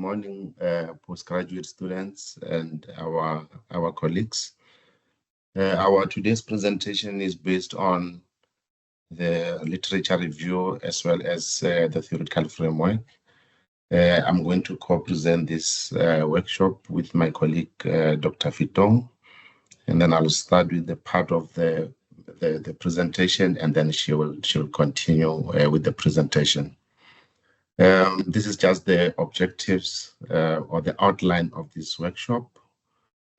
morning, postgraduate students and our colleagues. Our today's presentation is based on the literature review as well as the theoretical framework. I'm going to co-present this workshop with my colleague, Dr. Fitong, and then I'll start with the part of the presentation, and then she will continue with the presentation. This is just the objectives or the outline of this workshop.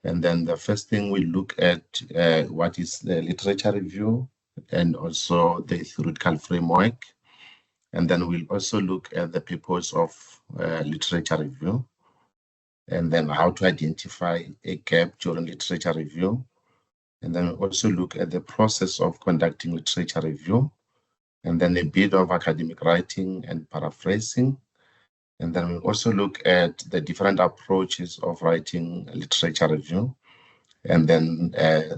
And then the first thing we look at what is the literature review and also the theoretical framework. And then we'll also look at the purpose of literature review, and then how to identify a gap during literature review. And then we'll also look at the process of conducting literature review, and then a bit of academic writing and paraphrasing. And then we'll also look at the different approaches of writing literature review, and then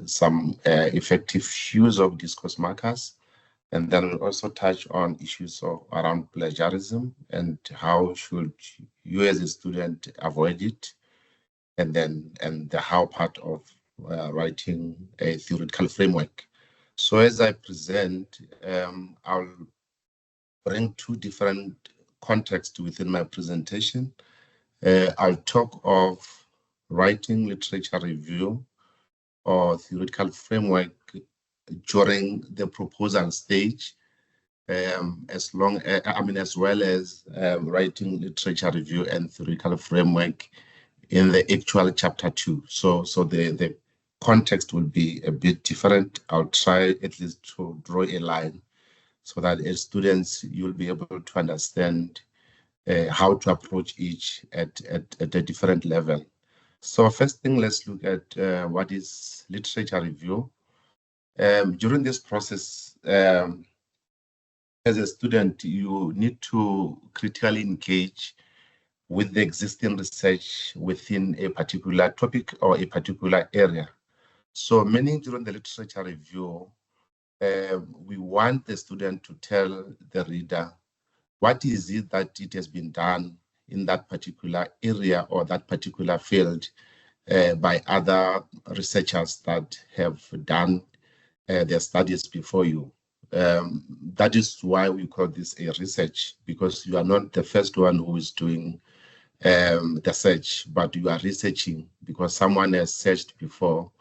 some effective use of discourse markers. And then we'll also touch on issues around plagiarism and how should you as a student avoid it, and the how part of writing a theoretical framework. So as I present, I'll bring two different contexts within my presentation. I'll talk of writing literature review or theoretical framework during the proposal stage, as well as writing literature review and theoretical framework in the actual chapter 2. So the context will be a bit different. I'll try at least to draw a line so that as students, you'll be able to understand how to approach each at a different level. So first thing, let's look at what is literature review. During this process, as a student, you need to critically engage with the existing research within a particular topic or a particular area. So meaning during the literature review, we want the student to tell the reader what is it that it has been done in that particular area or that particular field by other researchers that have done their studies before you. That is why we call this a research, because you are not the first one who is doing the search, but you are researching because someone has searched before,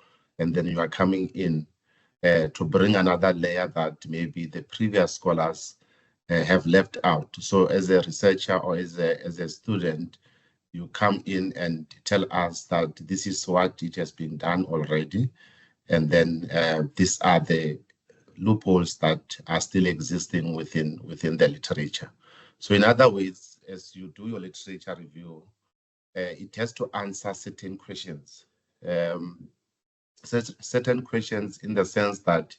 and then you are coming in to bring another layer that maybe the previous scholars have left out. So as a researcher or as a student, you come in and tell us that this is what it has been done already, and then these are the loopholes that are still existing within the literature. So in other words, as you do your literature review, it has to answer certain questions. Certain questions in the sense that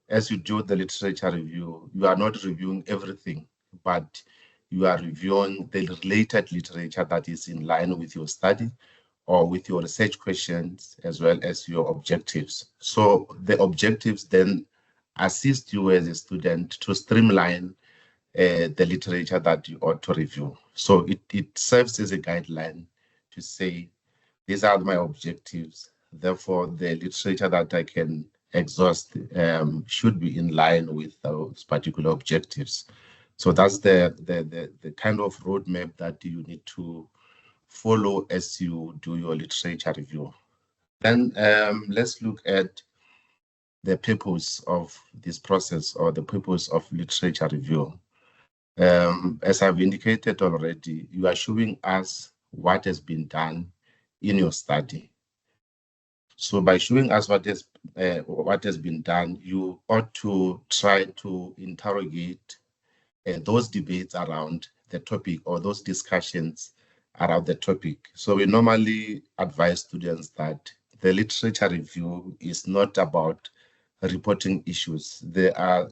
as you do the literature review, you are not reviewing everything, but you are reviewing the related literature that is in line with your study or with your research questions as well as your objectives. So the objectives then assist you as a student to streamline the literature that you ought to review. So it serves as a guideline to say, these are my objectives. Therefore, the literature that I can exhaust should be in line with those particular objectives. So that's the kind of roadmap that you need to follow as you do your literature review. Then let's look at the purpose of this process or the purpose of literature review. As I've indicated already, you are showing us what has been done in your study. So by showing us what has been done, you ought to try to interrogate those debates around the topic or those discussions around the topic. So we normally advise students that the literature review is not about reporting issues. There are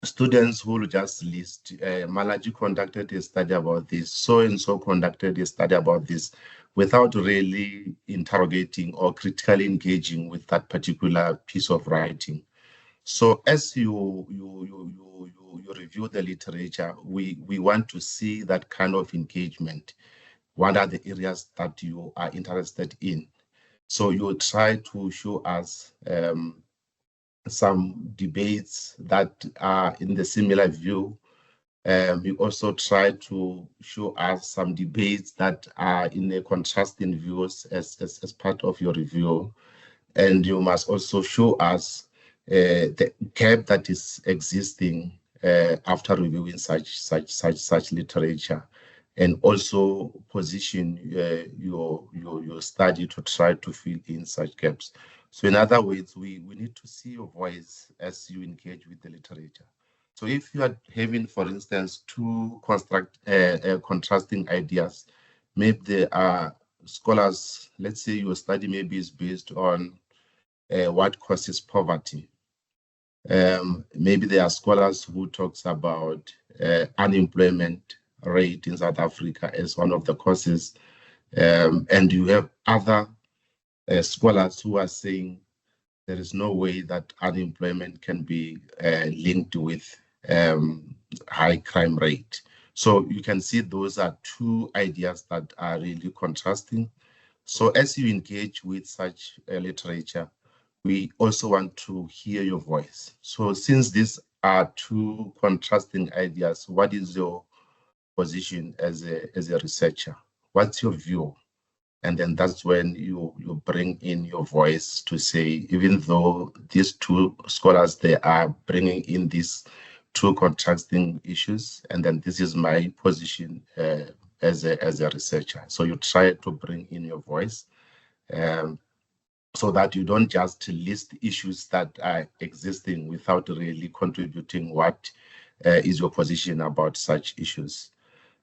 students who will just list, Malaji conducted a study about this, so-and-so conducted a study about this, without really interrogating or critically engaging with that particular piece of writing. So as you review the literature, we want to see that kind of engagement. what are the areas that you are interested in. So you try to show us some debates that are in the similar view. You also try to show us some debates that are in a contrasting views as part of your review. And you must also show us the gap that is existing after reviewing such literature, and also position your study to try to fill in such gaps. So in other words, we need to see your voice as you engage with the literature. So if you are having, for instance, two contrasting ideas, maybe there are scholars, let's say your study maybe is based on what causes poverty. Maybe there are scholars who talks about unemployment rate in South Africa as one of the causes. And you have other scholars who are saying there is no way that unemployment can be linked with high crime rate. So you can see those are two ideas that are really contrasting. So as you engage with such literature, we also want to hear your voice. So since these are two contrasting ideas, what is your position as a researcher? What's your view? And then that's when you bring in your voice to say, even though these two scholars, they are bringing in these two contrasting issues, and then this is my position as a researcher. So you try to bring in your voice so that you don't just list issues that are existing without really contributing what is your position about such issues.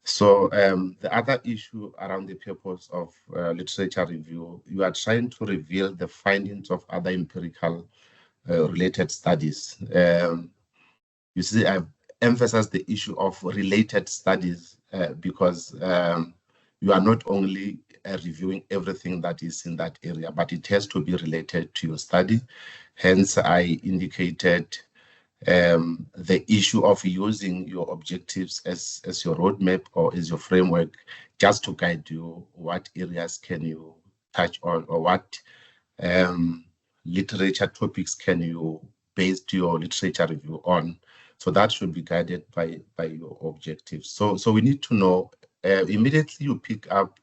So the other issue around the purpose of literature review, you are trying to reveal the findings of other empirical related studies. You see, I've emphasized the issue of related studies because you are not only reviewing everything that is in that area, but it has to be related to your study. Hence, I indicated the issue of using your objectives as your roadmap or as your framework, just to guide you what areas can you touch on, or what literature topics can you base your literature review on. So that should be guided by your objectives. So we need to know immediately you pick up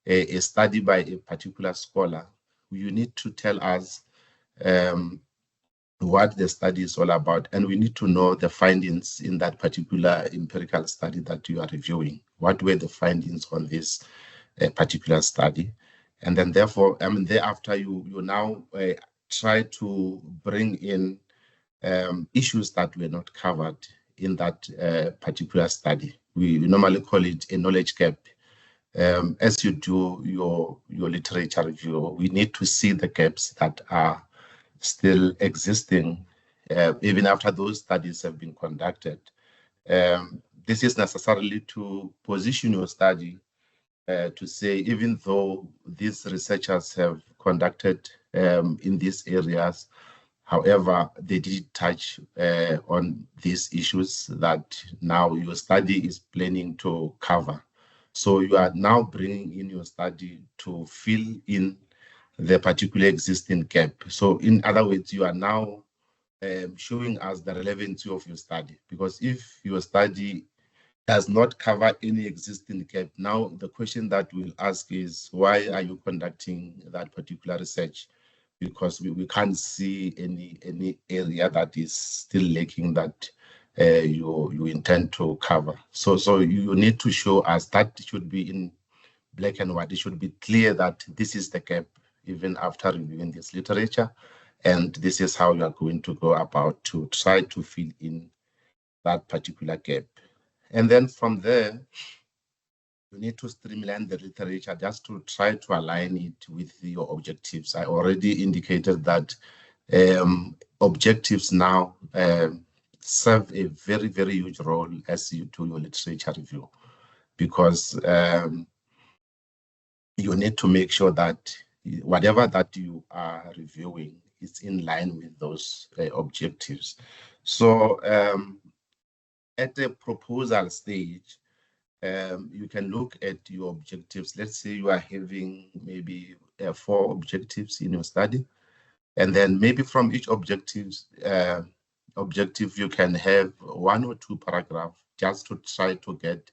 a study by a particular scholar, you need to tell us what the study is all about, and we need to know the findings in that particular empirical study that you are reviewing. What were the findings on this particular study? And then therefore, thereafter you now try to bring in issues that were not covered in that particular study. We normally call it a knowledge gap. As you do your literature review, we need to see the gaps that are still existing even after those studies have been conducted. This is necessarily to position your study to say, even though these researchers have conducted in these areas, however, they did touch on these issues that now your study is planning to cover. So you are now bringing in your study to fill in the particular existing gap. So in other words, you are now showing us the relevancy of your study, because if your study does not cover any existing gap, now the question that we'll ask is, why are you conducting that particular research? Because we can't see any area that is still lacking that you intend to cover. So you need to show us that should be in black and white. It should be clear that this is the gap, even after reviewing this literature, and this is how you are going to go about to try to fill in that particular gap. And then from there, you need to streamline the literature just to try to align it with your objectives. I already indicated that objectives now serve a very, very huge role as you do your literature review, because you need to make sure that whatever that you are reviewing is in line with those objectives. So at the proposal stage, you can look at your objectives. Let's say you are having maybe 4 objectives in your study, and then maybe from each objective you can have 1 or 2 paragraphs just to try to get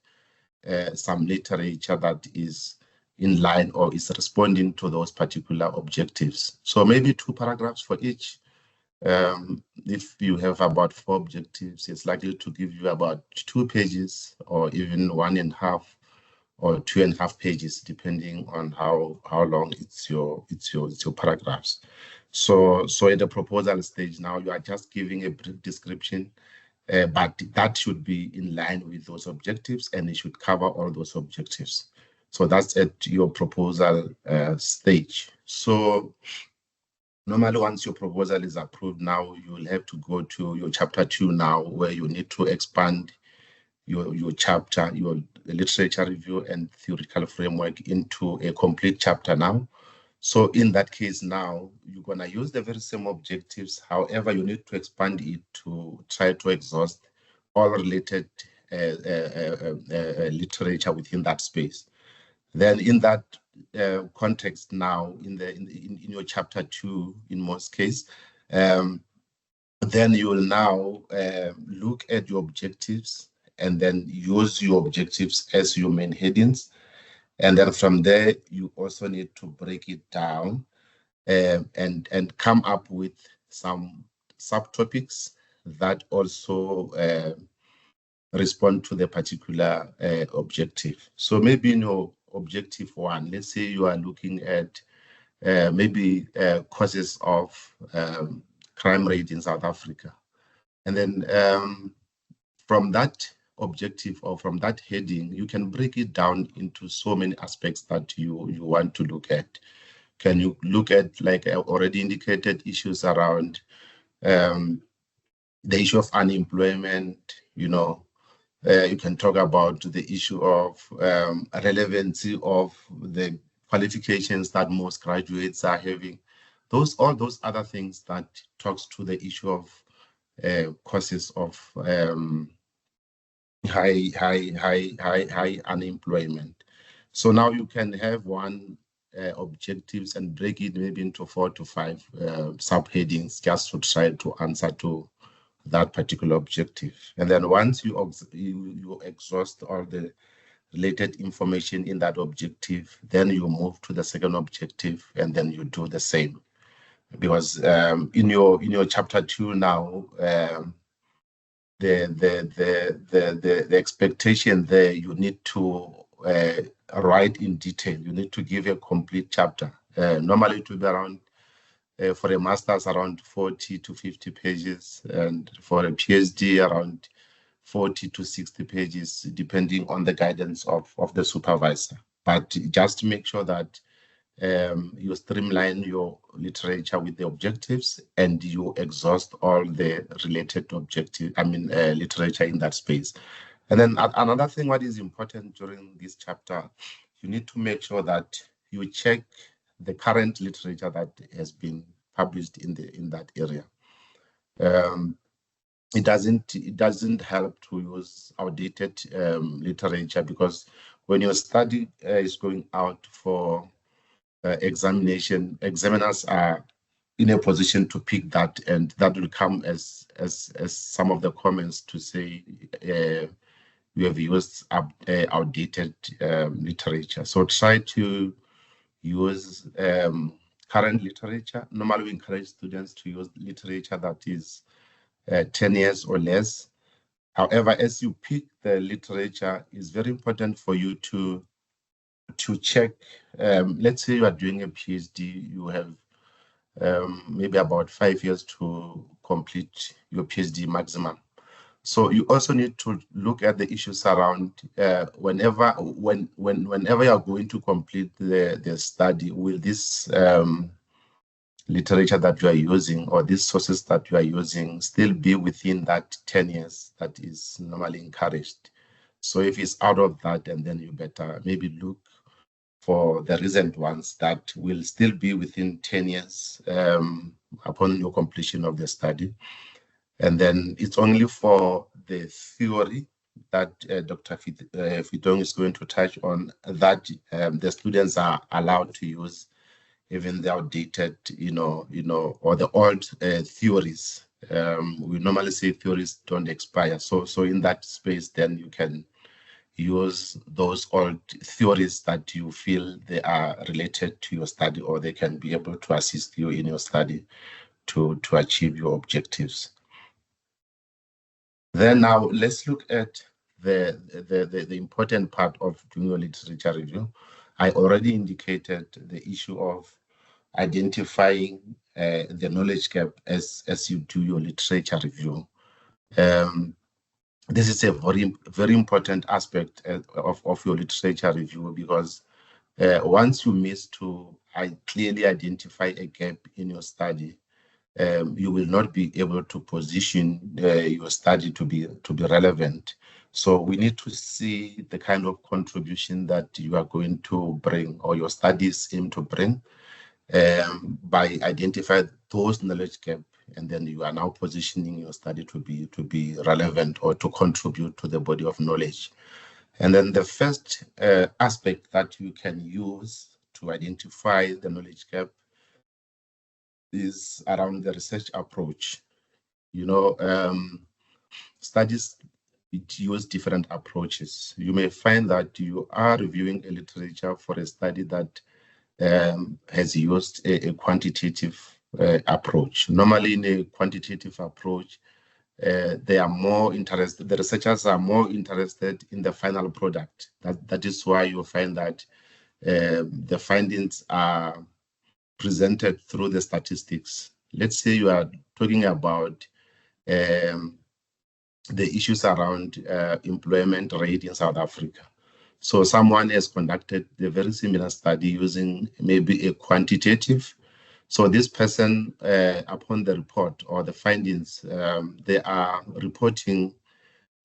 some literature that is in line or is responding to those particular objectives. So maybe 2 paragraphs for each. If you have about 4 objectives, it's likely to give you about 2 pages or even 1.5 or 2.5 pages, depending on how long it's your paragraphs. So at the proposal stage now, you are just giving a brief description, but that should be in line with those objectives, and it should cover all those objectives. So that's at your proposal stage. So normally, once your proposal is approved, now you will have to go to your chapter 2 now, where you need to expand your chapter, your literature review and theoretical framework into a complete chapter now. So in that case now, you're going to use the very same objectives. However, you need to expand it to try to exhaust all related literature within that space. Then in that context now, in your chapter 2, in most cases, then you will now look at your objectives and then use your objectives as your main headings. And then from there, you also need to break it down and come up with some subtopics that also respond to the particular objective. So maybe in your objective 1, let's say you are looking at maybe causes of crime rate in South Africa. And then from that objective or from that heading, you can break it down into so many aspects that you want to look at. Can you look at, like I already indicated, issues around the issue of unemployment? You can talk about the issue of relevancy of the qualifications that most graduates are having. All those other things that talks to the issue of causes of high unemployment. So now you can have one objectives and break it maybe into 4 to 5 subheadings just to try to answer to that particular objective. And then once you exhaust all the related information in that objective, then you move to the second objective and then you do the same. Because in your chapter 2 now, the expectation there, you need to write in detail. You need to give a complete chapter. Normally it will be around, for a master's, around 40 to 50 pages, and for a PhD, around 40 to 60 pages, depending on the guidance of the supervisor. But just make sure that you streamline your literature with the objectives and you exhaust all the related literature in that space. And then another thing, what is important during this chapter, you need to make sure that you check the current literature that has been published in that area. It doesn't help to use outdated literature, because when your study is going out for examination, examiners are in a position to pick that, and that will come as some of the comments to say you have used outdated literature. So try to use current literature. Normally we encourage students to use literature that is 10 years or less. However, as you pick the literature, it's very important for you to check. Let's say you are doing a PhD, you have maybe about 5 years to complete your PhD maximum. So you also need to look at the issues around whenever you are going to complete the study, will this literature that you are using or these sources that you are using still be within that 10 years that is normally encouraged? So if it's out of that, and then you better maybe look for the recent ones that will still be within 10 years upon your completion of the study. And then it's only for the theory that Dr. Fitong is going to touch on, that the students are allowed to use even the outdated, or the old theories. We normally say theories don't expire. So in that space, then you can use those old theories that you feel they are related to your study, or they can be able to assist you in your study to achieve your objectives. Then now let's look at the important part of doing your literature review. I already indicated the issue of identifying the knowledge gap as you do your literature review. This is a very important aspect of your literature review, because once you miss to clearly identify a gap in your study, you will not be able to position your study to be relevant. So we need to see the kind of contribution that you are going to bring, or your studies aim to bring, by identifying those knowledge gap, and then you are now positioning your study to be relevant or to contribute to the body of knowledge. And then the first aspect that you can use to identify the knowledge gap is around the research approach. Studies use different approaches. You may find that you are reviewing a literature for a study that has used a quantitative approach. Normally, in a quantitative approach, they are more interested, the researchers are more interested in the final product. That is why you find that the findings are presented through the statistics. Let's say you are talking about the issues around employment rate in South Africa. So someone has conducted a very similar study using maybe a quantitative. So this person, upon the report or the findings, they are reporting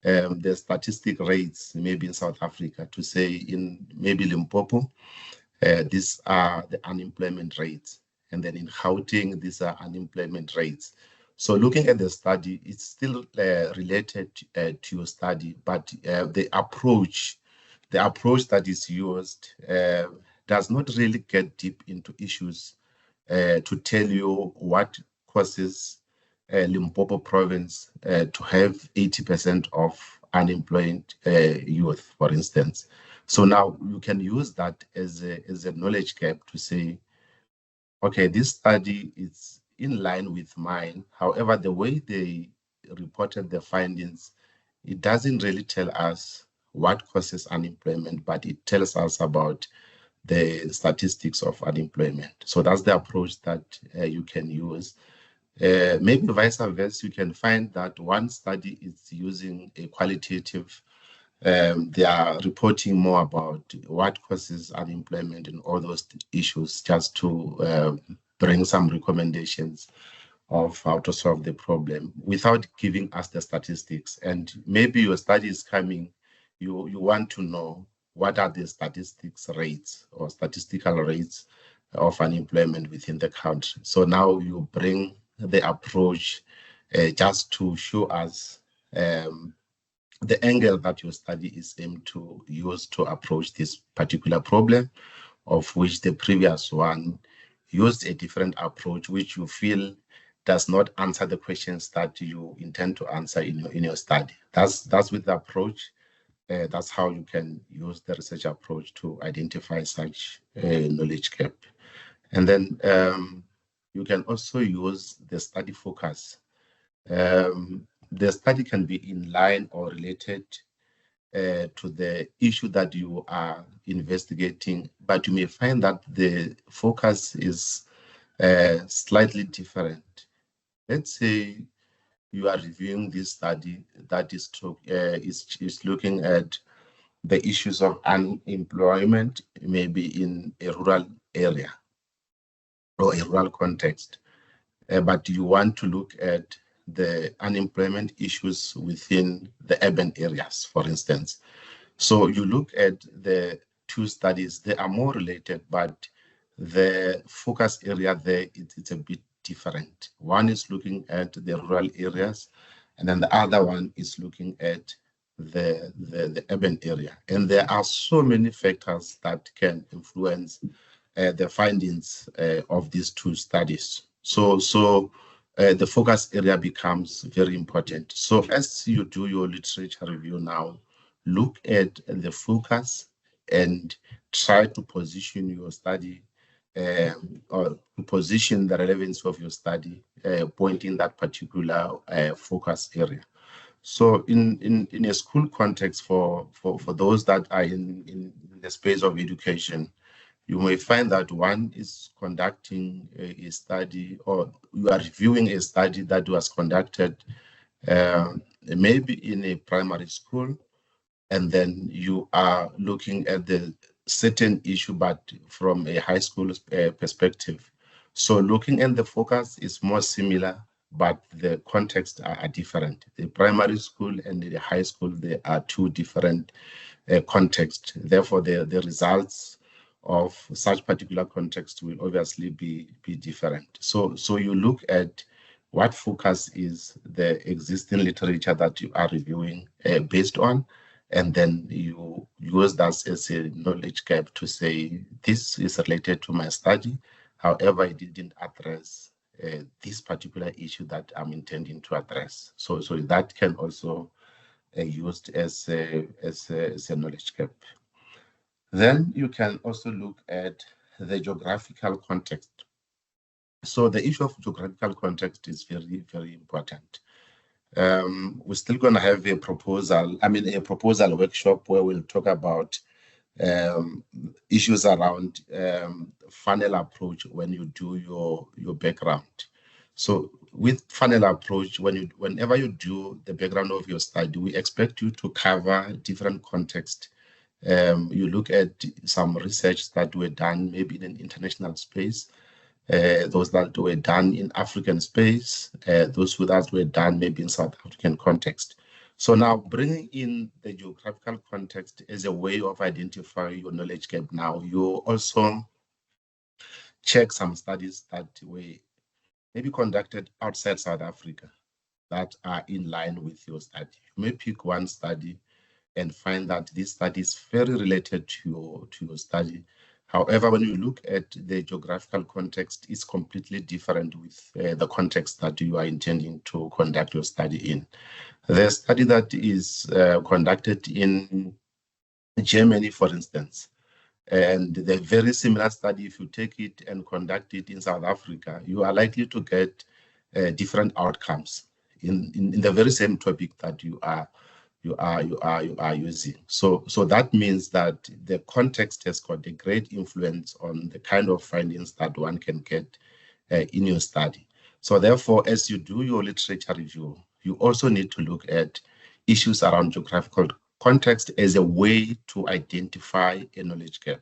the statistic rates maybe in South Africa, to say in maybe Limpopo, these are the unemployment rates. And then in Gauteng, these are unemployment rates. So looking at the study, it's still related to your study, but the approach that is used does not really get deep into issues to tell you what causes Limpopo province to have 80% of unemployed youth, for instance. So now you can use that as a knowledge gap to say, okay, this study is in line with mine. However, the way they reported the findings, it doesn't really tell us what causes unemployment, but it tells us about the statistics of unemployment. So that's the approach that you can use. Maybe vice versa, you can find that one study is using a qualitative, they are reporting more about what causes unemployment and all those issues, just to bring some recommendations of how to solve the problem without giving us the statistics. And maybe your study is coming, you want to know what are the statistics rates or statistical rates of unemployment within the country. So now you bring the approach just to show us the angle that your study is aimed to use to approach this particular problem, of which the previous one used a different approach, which you feel does not answer the questions that you intend to answer in your study. That's with the approach. That's how you can use the research approach to identify such knowledge gap. And then you can also use the study focus. The study can be in line or related to the issue that you are investigating, but you may find that the focus is slightly different. Let's say you are reviewing this study that is looking at the issues of unemployment, maybe in a rural area or a rural context, but you want to look at the unemployment issues within the urban areas, for instance. So you look at the two studies, they are more related, but the focus area there, it's a bit different. One is looking at the rural areas, and then the other one is looking at the urban area. And there are so many factors that can influence the findings of these two studies. So the focus area becomes very important. So as you do your literature review now, look at the focus and try to position your study or to position the relevance of your study pointing that particular focus area. So in a school context, for those that are in the space of education, you may find that one is conducting a study, or you are reviewing a study that was conducted maybe in a primary school, and then you are looking at the certain issue, but from a high school perspective. So looking at the focus is more similar, but the contexts are different. The primary school and the high school, they are two different contexts. Therefore, the results of such particular context will obviously be different. So you look at what focus is the existing literature that you are reviewing based on, and then you use that as a knowledge gap to say, this is related to my study. However, I didn't address this particular issue that I'm intending to address. So that can also used as a knowledge gap. Then you can also look at the geographical context. So the issue of geographical context is very, very important. We're still going to have a proposal workshop where we'll talk about issues around funnel approach when you do your background. So with funnel approach, whenever you do the background of your study, we expect you to cover different contexts. You look at some research that were done maybe in an international space, those that were done in African space, those that were done maybe in South African context. So now bringing in the geographical context as a way of identifying your knowledge gap now, you also check some studies that were maybe conducted outside South Africa that are in line with your study. You may pick one study and find that this study is very related to your study. However, when you look at the geographical context, it's completely different with the context that you are intending to conduct your study in. The study that is conducted in Germany, for instance, and the very similar study, if you take it and conduct it in South Africa, you are likely to get different outcomes in the very same topic that you are using. So that means that the context has got a great influence on the kind of findings that one can get in your study. So therefore, as you do your literature review, you also need to look at issues around geographical context as a way to identify a knowledge gap.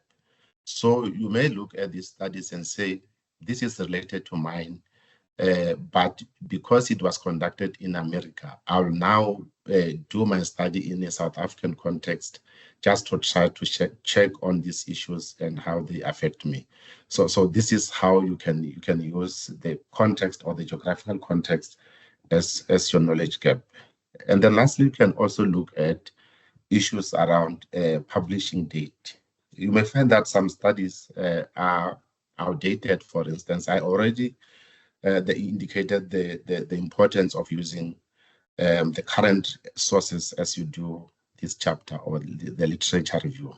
So you may look at these studies and say, this is related to mine, but because it was conducted in America, I'll now do my study in a South African context just to try to check on these issues and how they affect me. So this is how you can use the context or the geographical context as your knowledge gap. And then lastly, you can also look at issues around publishing date. You may find that some studies are outdated. For instance, I already they indicated the importance of using the current sources as you do this chapter or the literature review.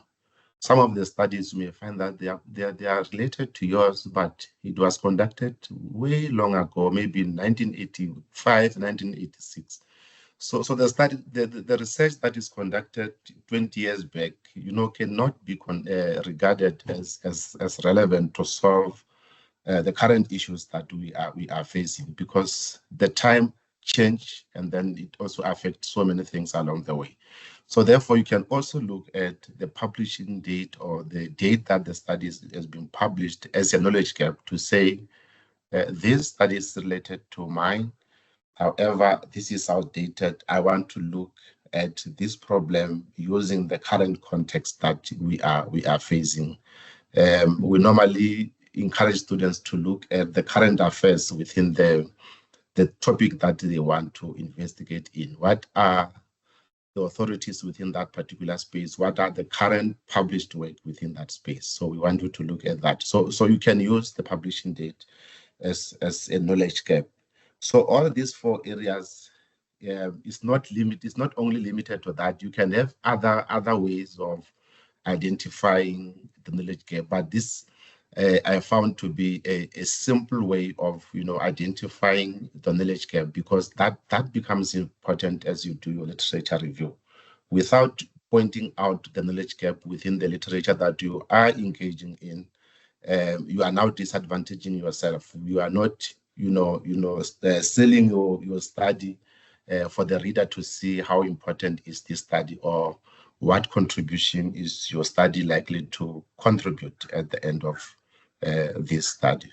Some of the studies you may find that they are related to yours, but it was conducted way long ago, maybe in 1985, 1986. So the study, the research that is conducted 20 years back, cannot be regarded as relevant to solve the current issues that we are facing, because the time change and then it also affects so many things along the way. So therefore, you can also look at the publishing date or the date that the study has been published as a knowledge gap to say, this study is related to mine. However, this is outdated. I want to look at this problem using the current context that we are facing. We normally encourage students to look at the current affairs within the topic that they want to investigate in. What are the authorities within that particular space, what are the current published work within that space. So we want you to look at that. So you can use the publishing date as a knowledge gap. So all these 4 areas it's not only limited to that. You can have other ways of identifying the knowledge gap, but this I found to be a simple way of identifying the knowledge gap, because that becomes important as you do your literature review. Without pointing out the knowledge gap within the literature that you are engaging in, you are now disadvantaging yourself. You are not selling your study for the reader to see how important is this study, or what contribution is your study likely to contribute at the end of this study.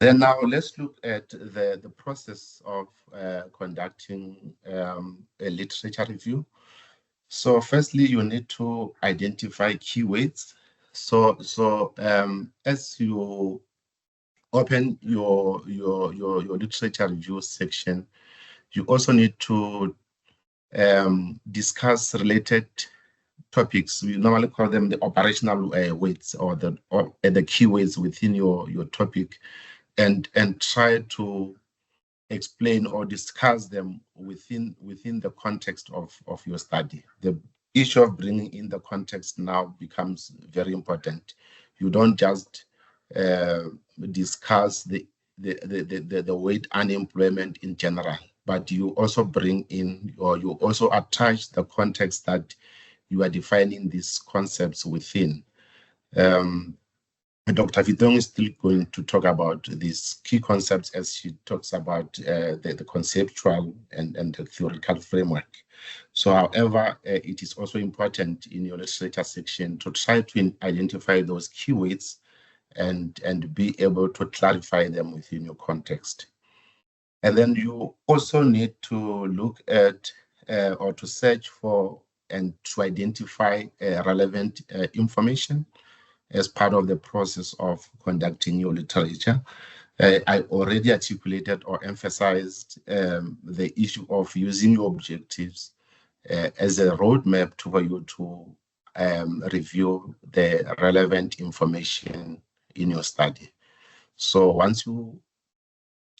Then now let's look at the process of conducting a literature review. So firstly, you need to identify keywords. So as you open your literature review section, you also need to discuss related topics. We normally call them the operational words, or the keywords within your topic, and try to explain or discuss them within the context of your study. The issue of bringing in the context now becomes very important. You don't just discuss the word unemployment in general, but you also bring in, or you also attach the context that you are defining these concepts within. Dr. Vitong is still going to talk about these key concepts as she talks about the conceptual and the theoretical framework. So, however, it is also important in your literature section to try to identify those keywords and be able to clarify them within your context. And then you also need to look at or to search for and to identify relevant information as part of the process of conducting your literature. I already articulated or emphasized the issue of using your objectives as a roadmap for you to review the relevant information in your study. So once you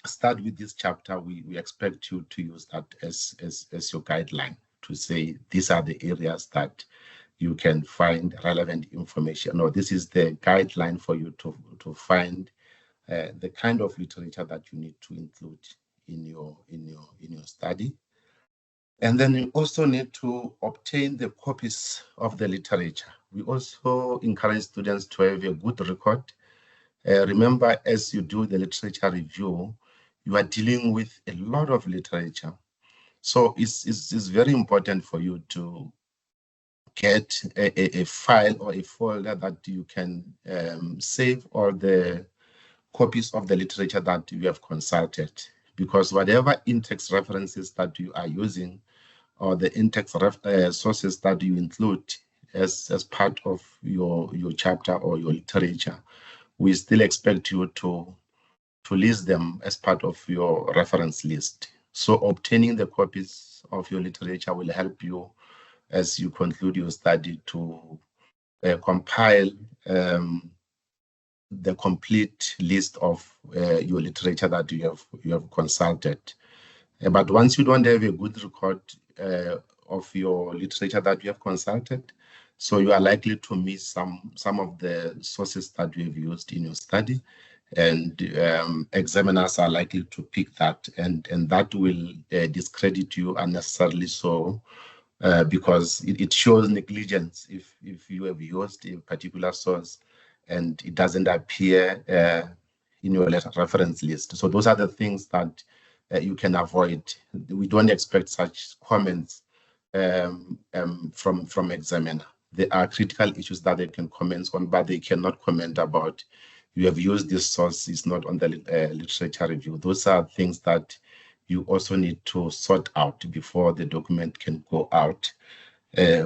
start with this chapter, we expect you to use that as your guideline to say these are the areas that you can find relevant information, or this is the guideline for you to find the kind of literature that you need to include in your study. And then you also need to obtain the copies of the literature. We also encourage students to have a good record. Remember, as you do the literature review, you are dealing with a lot of literature. So it's very important for you to get a file or a folder that you can save all the copies of the literature that you have consulted, because whatever in-text references that you are using, or the in-text sources that you include as part of your chapter or your literature, we still expect you to list them as part of your reference list. So obtaining the copies of your literature will help you as you conclude your study to compile the complete list of your literature that you have consulted. But once you don't have a good record of your literature that you have consulted, so you are likely to miss some of the sources that you have used in your study, and examiners are likely to pick that, and that will discredit you unnecessarily, so because it shows negligence if you have used a particular source and it doesn't appear in your reference list. So those are the things that you can avoid. We don't expect such comments from examiner. There are critical issues that they can comment on, but they cannot comment about you have used this source, is not on the literature review. Those are things that you also need to sort out before the document can go out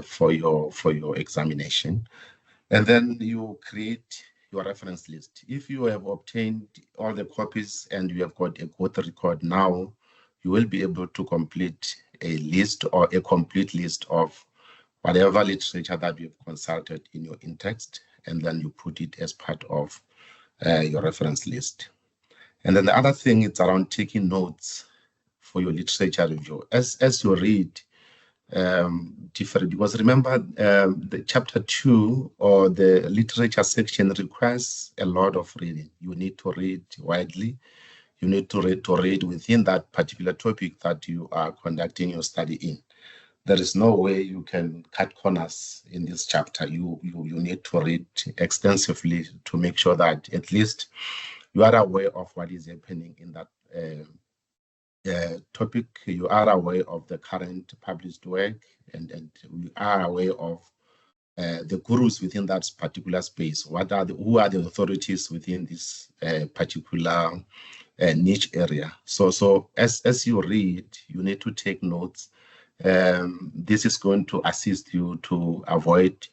for your examination. And then you create your reference list. If you have obtained all the copies and you have got a good record now, you will be able to complete a list or a complete list of whatever literature that you've consulted in your in-text, and then you put it as part of your reference list. And then the other thing is around taking notes for your literature review. As you read different, because remember the chapter 2 or the literature section requires a lot of reading. You need to read widely. You need to read within that particular topic that you are conducting your study in. There is no way you can cut corners in this chapter. You need to read extensively to make sure that at least you are aware of what is happening in that topic. You are aware of the current published work, and we are aware of the gurus within that particular space. Who are the authorities within this particular niche area? So as you read, you need to take notes. This is going to assist you to avoid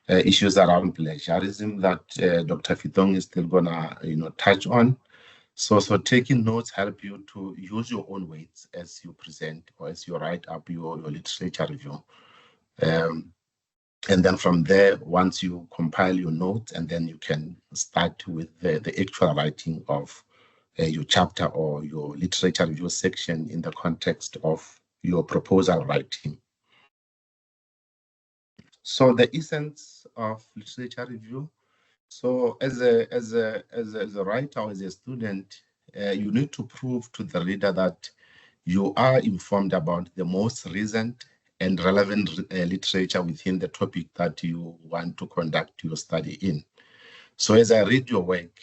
issues around plagiarism that Dr. Fitong is still gonna touch on. So taking notes help you to use your own weights as you present or as you write up your literature review. And then from there, once you compile your notes, and then you can start with the actual writing of your chapter or your literature review section in the context of your proposal writing. So the essence of literature review. So as a writer or as a student, you need to prove to the reader that you are informed about the most recent and relevant literature within the topic that you want to conduct your study in. So as I read your work,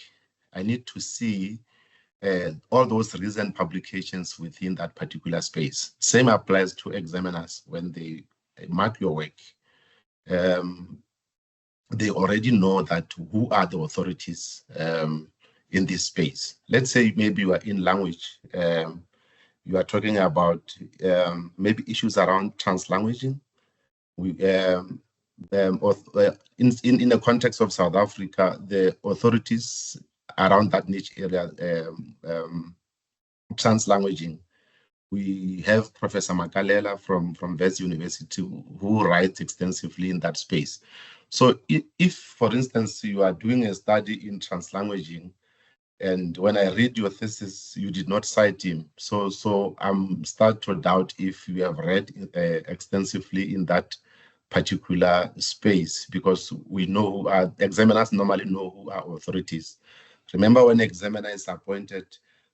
I need to see all those recent publications within that particular space. Same applies to examiners when they mark your work. They already know that who are the authorities in this space. Let's say maybe you are in language. You are talking about maybe issues around translanguaging. In the context of South Africa, the authorities around that niche area, translanguaging, we have Professor Makalela from Wits University who writes extensively in that space. So if, for instance, you are doing a study in translanguaging, and when I read your thesis, you did not cite him. So I'm start to doubt if you have read extensively in that particular space, because we know examiners normally know who are authorities. Remember, when examiner is appointed,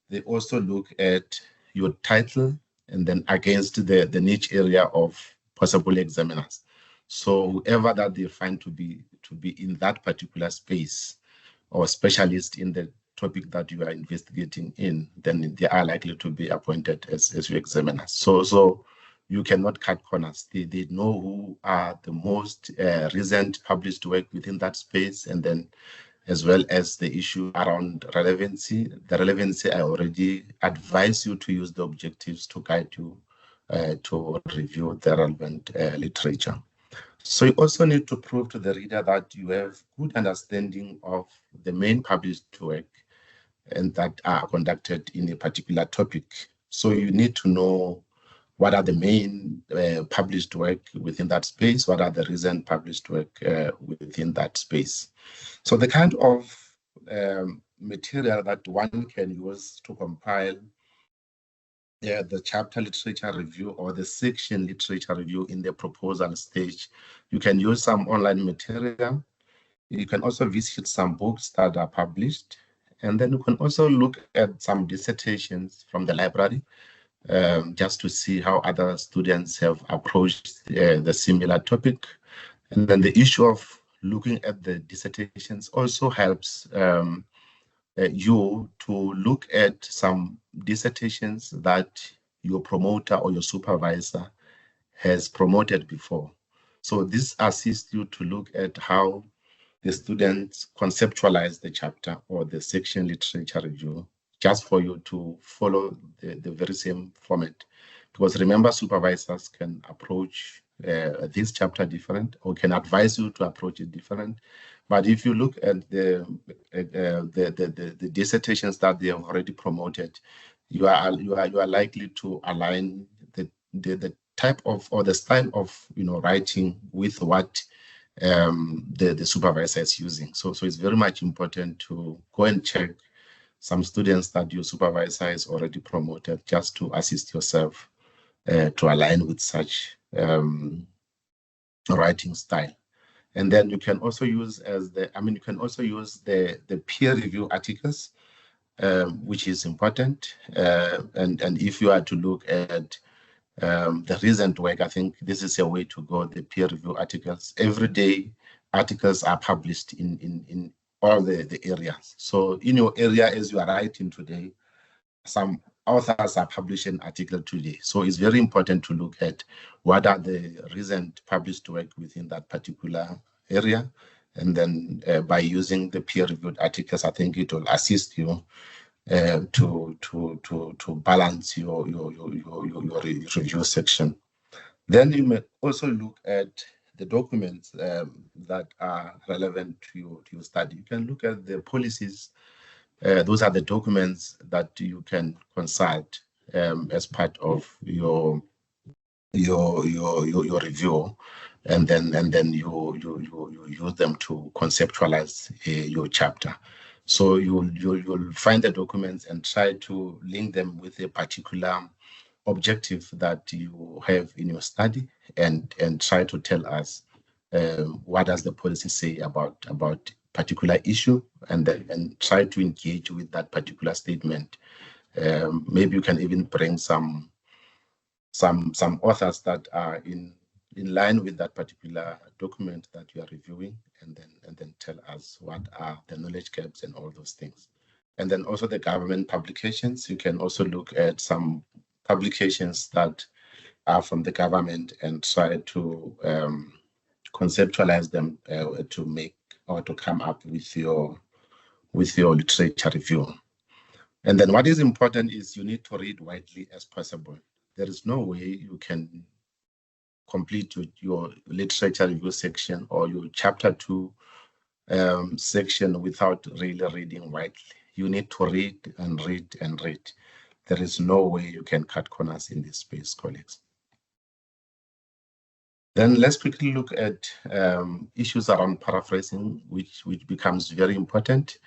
they also look at your title and then against the niche area of possible examiners. So whoever that they find to be in that particular space or specialist in the topic that you are investigating in, then they are likely to be appointed as your examiners. So you cannot cut corners. They know who are the most recent published work within that space, and then as well as the issue around relevancy. The relevancy, I already advise you to use the objectives to guide you to review the relevant literature. So you also need to prove to the reader that you have good understanding of the main published work and that are conducted in a particular topic. So you need to know what are the main published work within that space, what are the recent published work within that space. So the kind of material that one can use to compile the chapter literature review or the section literature review in the proposal stage, you can use some online material. You can also visit some books that are published. And then you can also look at some dissertations from the library just to see how other students have approached the similar topic. And then the issue of looking at the dissertations also helps you to look at some dissertations that your promoter or your supervisor has promoted before. So this assists you to look at how the students conceptualize the chapter or the section literature review, just for you to follow the very same format. Because remember, supervisors can approach this chapter different or can advise you to approach it different. But if you look at the dissertations that they have already promoted, you are likely to align the type of or the style of writing with what the supervisor is using. So it's very much important to go and check some students that your supervisor is already promoted, just to assist yourself to align with such writing style. And then you can also use the peer review articles, which is important. And if you are to look at the recent work, I think this is a way to go. The peer review articles, every day articles are published in all the areas. So in your area, as you are writing today, some authors are publishing an article today. So it's very important to look at what are the recent published work within that particular area. And then by using the peer-reviewed articles, I think it will assist you to balance your review section. Then you may also look at the documents that are relevant to your study. You can look at the policies. Those are the documents that you can consult as part of your review, and then you use them to conceptualize your chapter. So you'll find the documents and try to link them with a particular objective that you have in your study, and try to tell us what does the policy say about particular issue, and try to engage with that particular statement. Maybe you can even bring some authors that are in line with that particular document that you are reviewing, and then tell us what are the knowledge gaps and all those things. And then also the government publications. You can also look at some publications that are from the government and try to conceptualize them to make or to come up with your literature review. And then what is important is you need to read widely as possible. There is no way you can complete your literature review section or your chapter 2 section without really reading widely. You need to read and read and read. There is no way you can cut corners in this space, colleagues. Then let's quickly look at issues around paraphrasing, which becomes very important.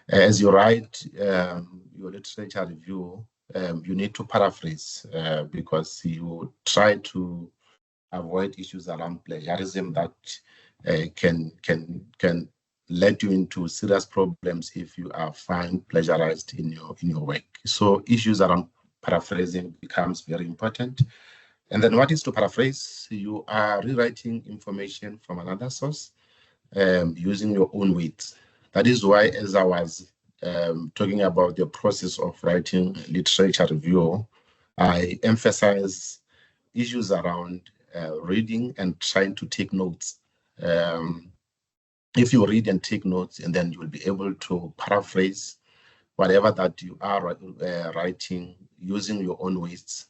As you write your literature review, you need to paraphrase because you try to avoid issues around plagiarism that can lead you into serious problems if you are found plagiarized in your work. So issues around paraphrasing becomes very important. And then what is to paraphrase? You are rewriting information from another source using your own weight. That is why, as I was talking about the process of writing literature review, I emphasize issues around reading and trying to take notes. If you read and take notes, and then you will be able to paraphrase whatever that you are writing using your own weights.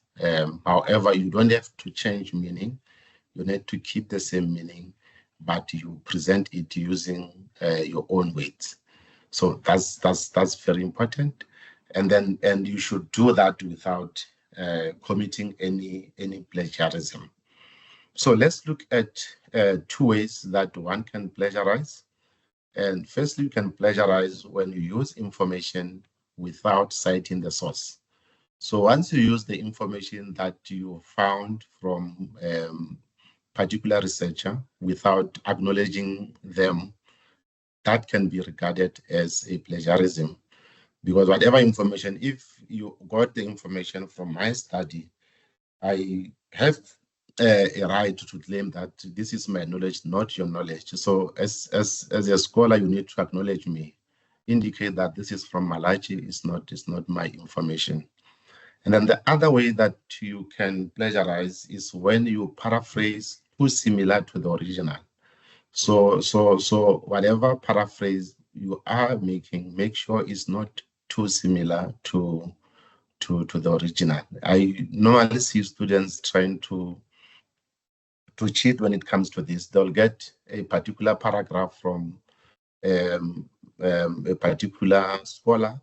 However, you don't have to change meaning. You need to keep the same meaning, but you present it using your own weights. So that's very important. And you should do that without committing any plagiarism. So let's look at 2 ways that one can plagiarize. And firstly, you can plagiarize when you use information without citing the source. So once you use the information that you found from particular researcher without acknowledging them, that can be regarded as a plagiarism. Because whatever information, if you got the information from my study, I have a right to claim that this is my knowledge, not your knowledge. So as a scholar, you need to acknowledge me, indicate that this is from Malachi, it's not my information. And then the other way that you can plagiarize is when you paraphrase too similar to the original. So whatever paraphrase you are making, make sure it's not too similar to the original. I normally see students trying to cheat when it comes to this. They'll get a particular paragraph from a particular scholar,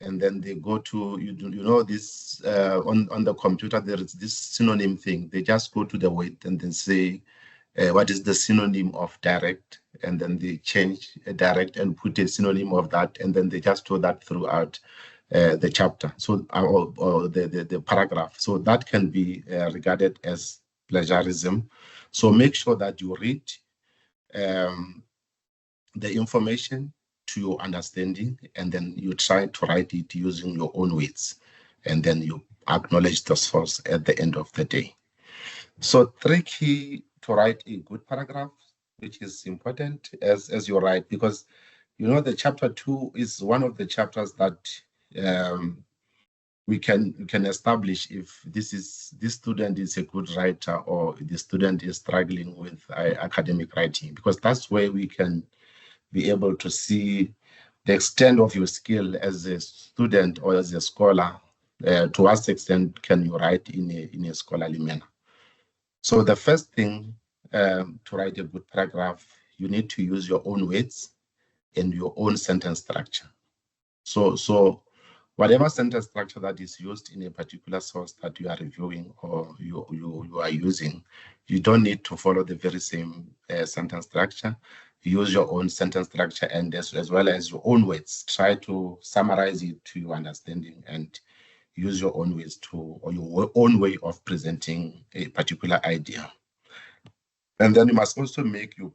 and then they go to, you know, this on the computer, there is this synonym thing. They just go to the word and then say, what is the synonym of direct? And then they change direct and put a synonym of that, and then they just throw that throughout the chapter, so or the paragraph. So that can be regarded as plagiarism. So make sure that you read the information to your understanding, and then you try to write it using your own words, and then you acknowledge the source at the end of the day. So 3 key to write a good paragraph, which is important as you write, because you know the chapter 2 is one of the chapters that we can establish if this student is a good writer or the student is struggling with academic writing, because that's where we can be able to see the extent of your skill as a student or as a scholar. To what extent can you write in a scholarly manner? So the first thing, to write a good paragraph, you need to use your own words and your own sentence structure. So whatever sentence structure that is used in a particular source that you are reviewing or you are using, you don't need to follow the very same sentence structure. Use your own sentence structure, and as well as your own words. Try to summarize it to your understanding and use your own ways or your own way of presenting a particular idea. And then you must also make your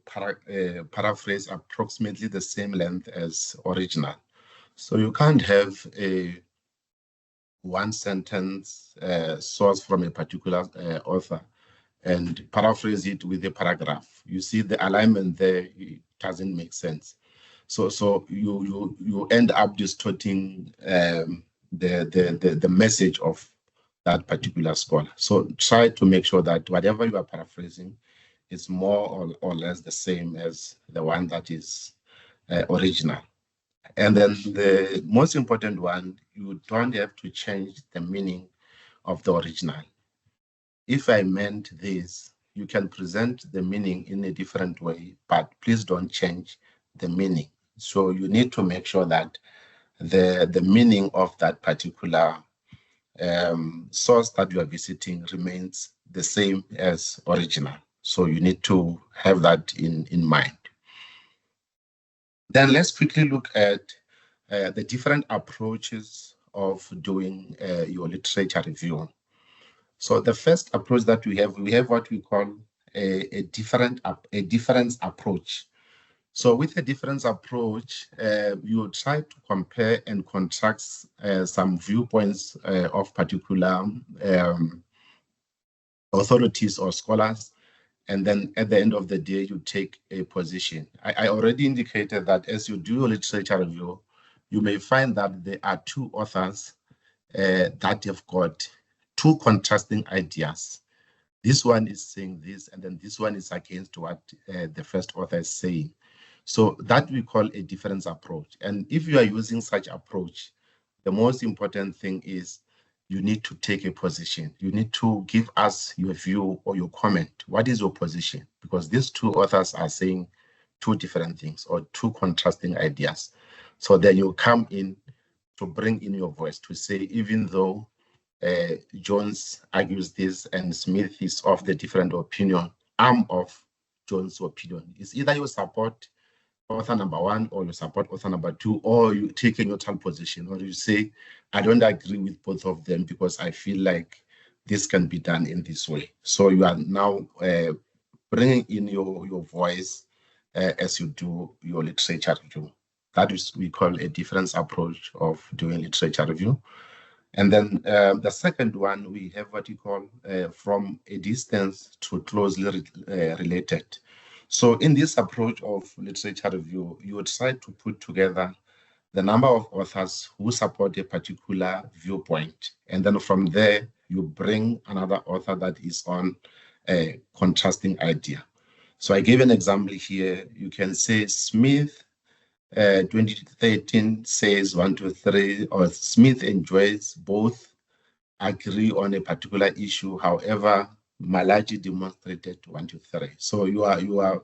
paraphrase approximately the same length as original. So you can't have a one sentence source from a particular author and paraphrase it with a paragraph. You see the alignment there, it doesn't make sense. So you end up distorting the message of that particular scholar. So try to make sure that whatever you are paraphrasing is more or less the same as the one that is original. And then the most important one, you don't have to change the meaning of the original. If I meant this, you can present the meaning in a different way, but please don't change the meaning. So you need to make sure that the meaning of that particular source that you are visiting remains the same as original. So you need to have that in mind. Then let's quickly look at the different approaches of doing your literature review. So the first approach that we have what we call a difference approach. So with a difference approach, you try to compare and contrast some viewpoints of particular authorities or scholars, and then at the end of the day, you take a position. I already indicated that as you do your literature review, you may find that there are 2 authors that have got 2 contrasting ideas. This one is saying this, and then this one is against what the first author is saying. So that we call a difference approach. And if you are using such approach, the most important thing is you need to take a position. You need to give us your view or your comment. What is your position? Because these 2 authors are saying 2 different things or 2 contrasting ideas. So then you come in to bring in your voice to say, even though Jones argues this and Smith is of the different opinion, I'm of Jones' opinion. It's either you support author number 1 or you support author number 2, or you take a neutral position, or you say, I don't agree with both of them because I feel like this can be done in this way. So you are now bringing in your voice as you do your literature review. That is we call a difference approach of doing literature review. And then the second one, we have what you call from a distance to closely related. So in this approach of literature review, you would try to put together the number of authors who support a particular viewpoint. And then from there, you bring another author that is on a contrasting idea. So I gave an example here. You can say Smith 2013 says 1, 2, 3, or Smith and Joyce both agree on a particular issue. However, Malachi demonstrated 1, 2, 3. So you are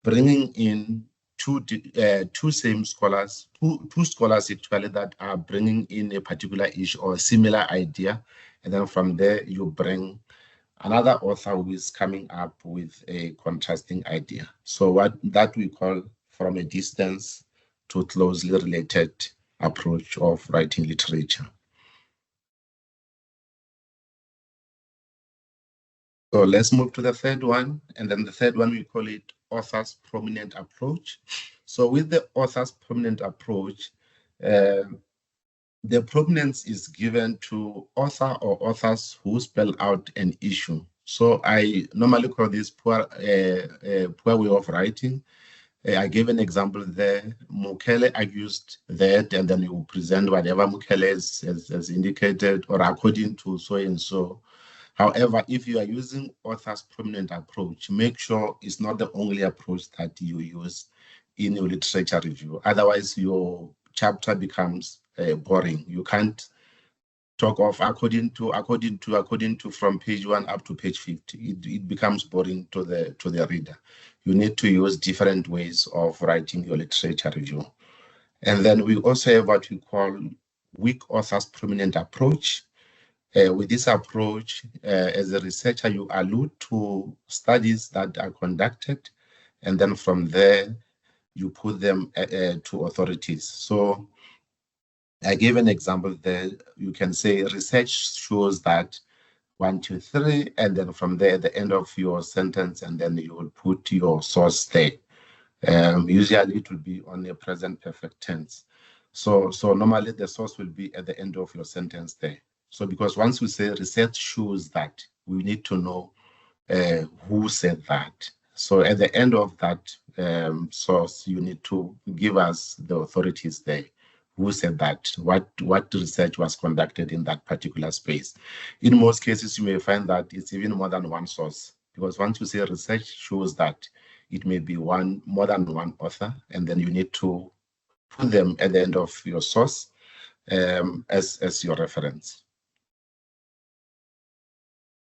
bringing in two same scholars, two scholars actually that are bringing in a particular issue or a similar idea, and then from there you bring another author who is coming up with a contrasting idea. So what that we call from a distance to closely related approach of writing literature. So let's move to the third one. And then the third one, we call it author's prominent approach. So with the author's prominent approach, the prominence is given to author or authors who spell out an issue. So I normally call this poor way of writing. I gave an example there. Mukele argues that, and then you present whatever Mukele has indicated or according to so and so. However, if you are using author's prominent approach, make sure it's not the only approach that you use in your literature review. Otherwise, your chapter becomes boring. You can't talk of according to from page 1 up to page 50. It becomes boring to the reader. You need to use different ways of writing your literature review. And then we also have what we call weak author's prominent approach. With this approach, as a researcher, you allude to studies that are conducted, and then from there, you put them to authorities. So I gave an example there. You can say research shows that 1, 2, 3, and then from there, the end of your sentence, and then you will put your source there. Usually it will be on a present perfect tense. So normally the source will be at the end of your sentence there. So because once we say research shows that, we need to know who said that. So at the end of that source, you need to give us the authorities there. Who said that? What research was conducted in that particular space? In most cases, you may find that it's even more than one source, because once you say research shows that, it may be more than one author, and then you need to put them at the end of your source as your reference.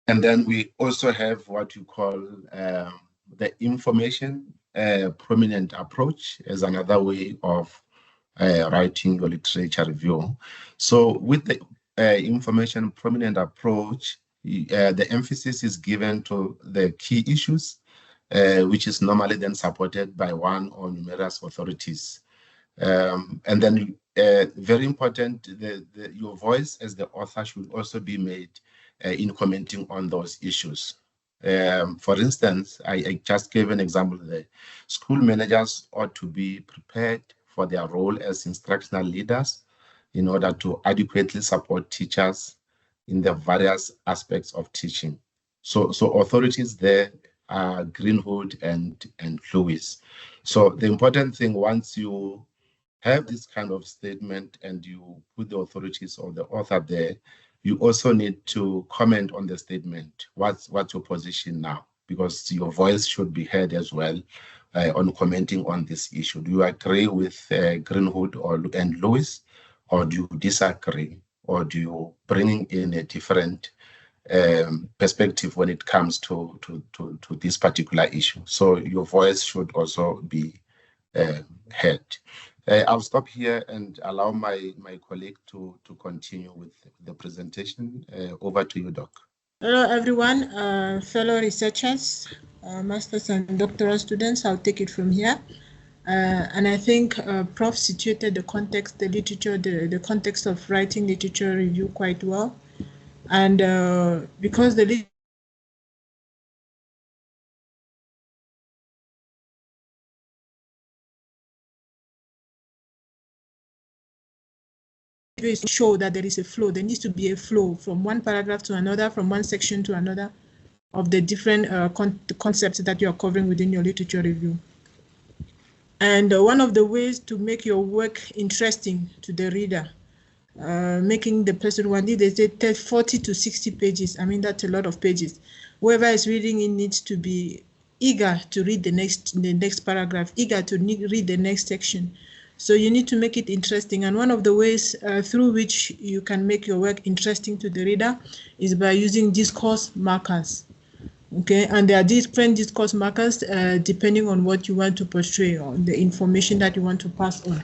And then we also have what you call the information prominent approach as another way of writing your literature review. So with the information prominent approach, the emphasis is given to the key issues, which is normally then supported by one or numerous authorities. And then very important, your voice as the author should also be made in commenting on those issues. For instance, I just gave an example there. School managers ought to be prepared for their role as instructional leaders in order to adequately support teachers in the various aspects of teaching. So authorities there are Greenwood and Lewis. So the important thing, once you have this kind of statement and you put the authorities or the author there, you also need to comment on the statement. What's your position now? Because your voice should be heard as well on commenting on this issue. Do you agree with Greenwood and Lewis, or do you disagree, or do you bring in a different perspective when it comes to this particular issue? So your voice should also be heard. I'll stop here and allow my colleague to continue with the presentation. Over to you, Doc. Hello, everyone, fellow researchers, master's and doctoral students. I'll take it from here. And I think Prof situated the context, the literature, the context of writing literature review quite well. And because the show that there is a flow. There needs to be a flow from one paragraph to another, from one section to another, of the different concepts that you are covering within your literature review. And one of the ways to make your work interesting to the reader, making the person one, they say 40 to 60 pages. I mean, that's a lot of pages. Whoever is reading it needs to be eager to read the next paragraph, eager to read the next section. So you need to make it interesting. And one of the ways through which you can make your work interesting to the reader is by using discourse markers. Okay, and there are different discourse markers depending on what you want to portray or the information that you want to pass on.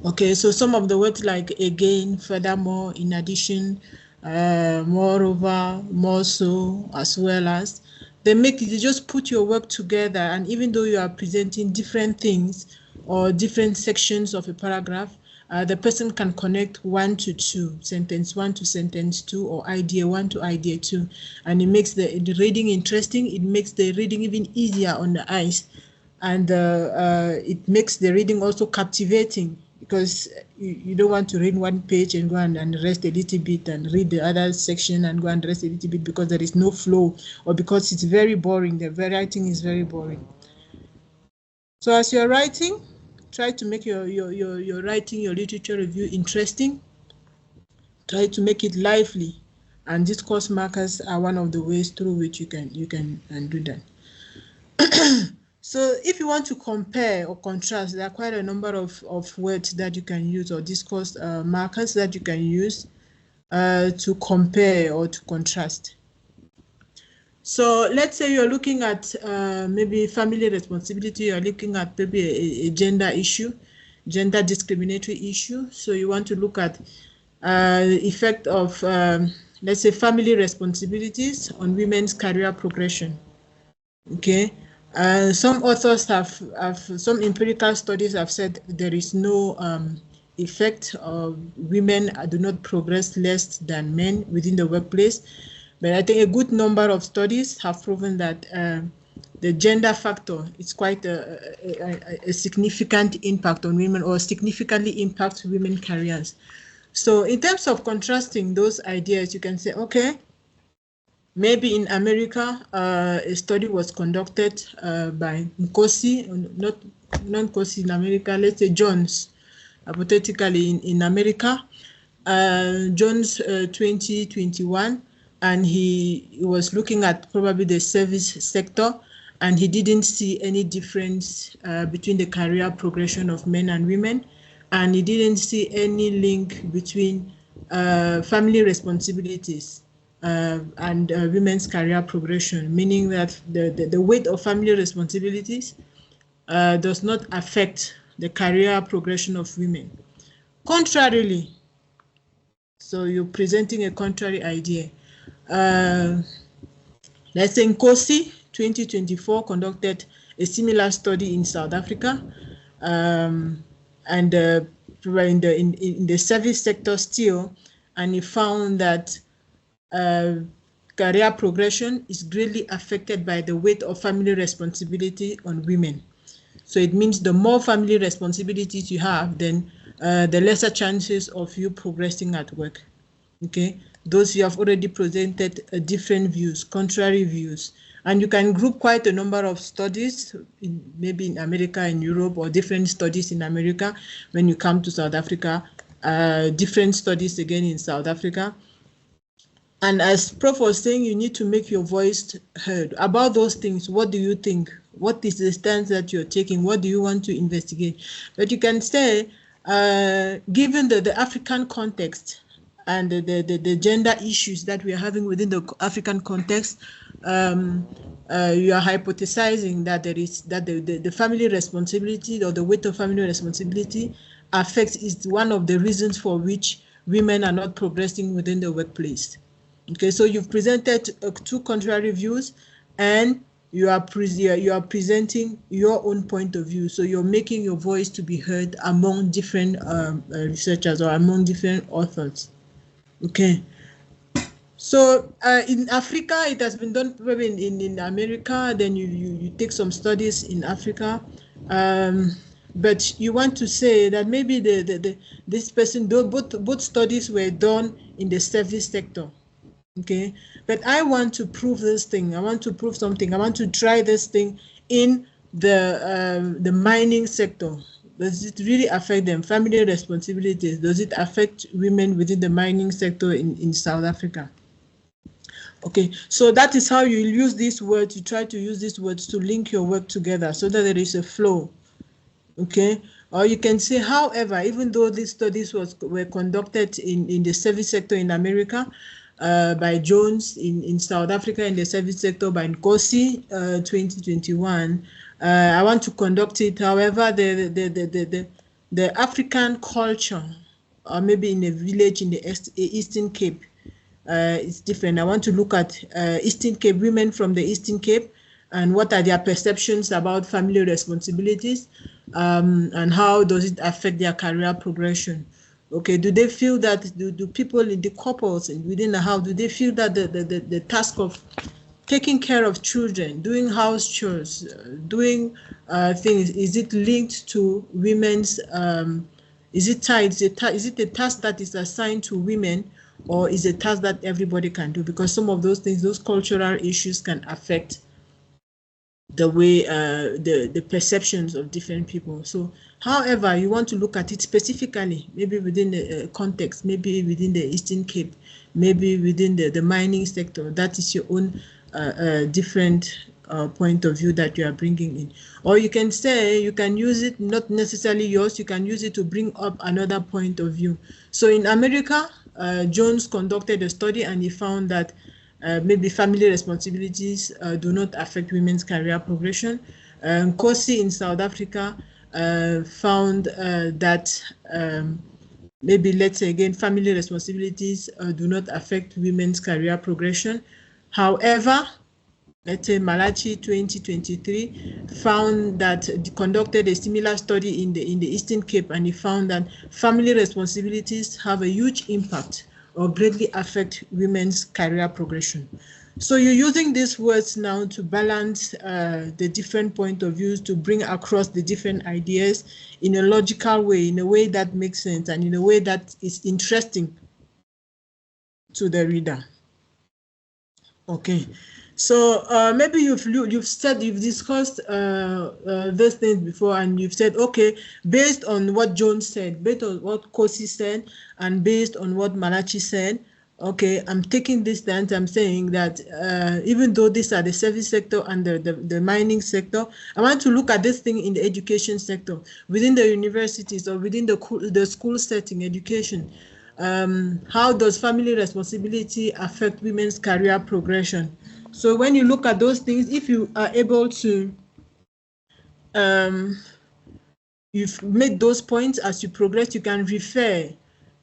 Okay, so some of the words like again, furthermore, in addition, moreover, more so, as well as, they just put your work together, and even though you are presenting different things or different sections of a paragraph, the person can connect 1 to 2, sentence 1 to sentence 2, or idea 1 to idea 2, and it makes the reading interesting. It makes the reading even easier on the eyes, and it makes the reading also captivating, because you don't want to read one page and go and rest a little bit and read the other section and go and rest a little bit because there is no flow, or because it's very boring. The writing is very boring. So as you're writing, try to make your writing, your literature review interesting. Try to make it lively, and discourse markers are one of the ways through which you can do that. So if you want to compare or contrast, there are quite a number of words that you can use, or discourse markers that you can use to compare or to contrast. So let's say you're looking at maybe family responsibility, you're looking at maybe a gender issue, gender discriminatory issue. So you want to look at the effect of, let's say, family responsibilities on women's career progression. Okay. Some authors have some empirical studies have said there is no effect of women do not progress less than men within the workplace. But I think a good number of studies have proven that the gender factor is quite a significant impact on women, or significantly impacts women's careers. So in terms of contrasting those ideas, you can say, okay, maybe in America, a study was conducted by Nkosi, not Nkosi in America, let's say Jones, hypothetically in America, Jones 2021, and he was looking at probably the service sector, and he didn't see any difference between the career progression of men and women, and he didn't see any link between family responsibilities and women's career progression, meaning that the weight of family responsibilities does not affect the career progression of women. Contrarily, so you're presenting a contrary idea. Let's say Nkosi 2024 conducted a similar study in South Africa, and in the service sector still, and he found that career progression is greatly affected by the weight of family responsibility on women. So it means the more family responsibilities you have, then the lesser chances of you progressing at work. Okay, those you have already presented different views, contrary views, and you can group quite a number of studies, maybe in America and Europe, or different studies in America. When you come to South Africa, different studies again in South Africa. And as Prof was saying, you need to make your voice heard about those things. What do you think? What is the stance that you're taking? What do you want to investigate? But you can say, given the African context and the gender issues that we are having within the African context, you are hypothesizing that there is the family responsibility, or the weight of family responsibility is one of the reasons for which women are not progressing within the workplace. Okay, so you've presented two contrary views, and you are presenting your own point of view. So you're making your voice to be heard among different researchers, or among different authors. Okay. So in Africa, it has been done probably in America. Then you take some studies in Africa. But you want to say that maybe this person, both studies were done in the service sector. Okay, but I want to prove this thing. I want to prove something. I want to try this thing in the mining sector. Does it really affect them? Family responsibilities, does it affect women within the mining sector in South Africa? Okay, so that is how you use these words. You try to use these words to link your work together so that there is a flow. Okay, or you can say, however, even though these studies were conducted in the service sector in America, by Jones in South Africa in the service sector by Nkosi 2021. I want to conduct it. However, the African culture, or maybe in a village in the Eastern Cape, it's different. I want to look at Eastern Cape, women from the Eastern Cape, and what are their perceptions about family responsibilities, and how does it affect their career progression. Okay, do they feel that, do people in the couples and within the house, do they feel that the task of taking care of children, doing house chores, doing things, is it linked to women's, is it tied, is it a task that is assigned to women, or is it a task that everybody can do? Because some of those things, those cultural issues can affect the way, the perceptions of different people. So however you want to look at it specifically, maybe within the context, maybe within the Eastern Cape, maybe within the mining sector, that is your own different point of view that you are bringing in. Or you can say, you can use it, not necessarily yours, you can use it to bring up another point of view. So in America, Jones conducted a study and he found that maybe family responsibilities do not affect women's career progression. Nkosi in South Africa found that maybe, let's say again, family responsibilities do not affect women's career progression. However, let's say Malachi 2023 found that, conducted a similar study in the Eastern Cape, and he found that family responsibilities have a huge impact or greatly affect women's career progression. So you're using these words now to balance the different point of views, to bring across the different ideas in a logical way, in a way that makes sense, and in a way that is interesting to the reader. Okay, so maybe you've discussed these things before, and you've said, okay, based on what Jones said, based on what Kosi said, and based on what Malachi said, okay, I'm taking this stance. I'm saying that even though these are the service sector and the mining sector, I want to look at this thing in the education sector, within the universities or within the school setting, education. How does family responsibility affect women's career progression? So when you look at those things, if you are able to, you've made those points as you progress, you can refer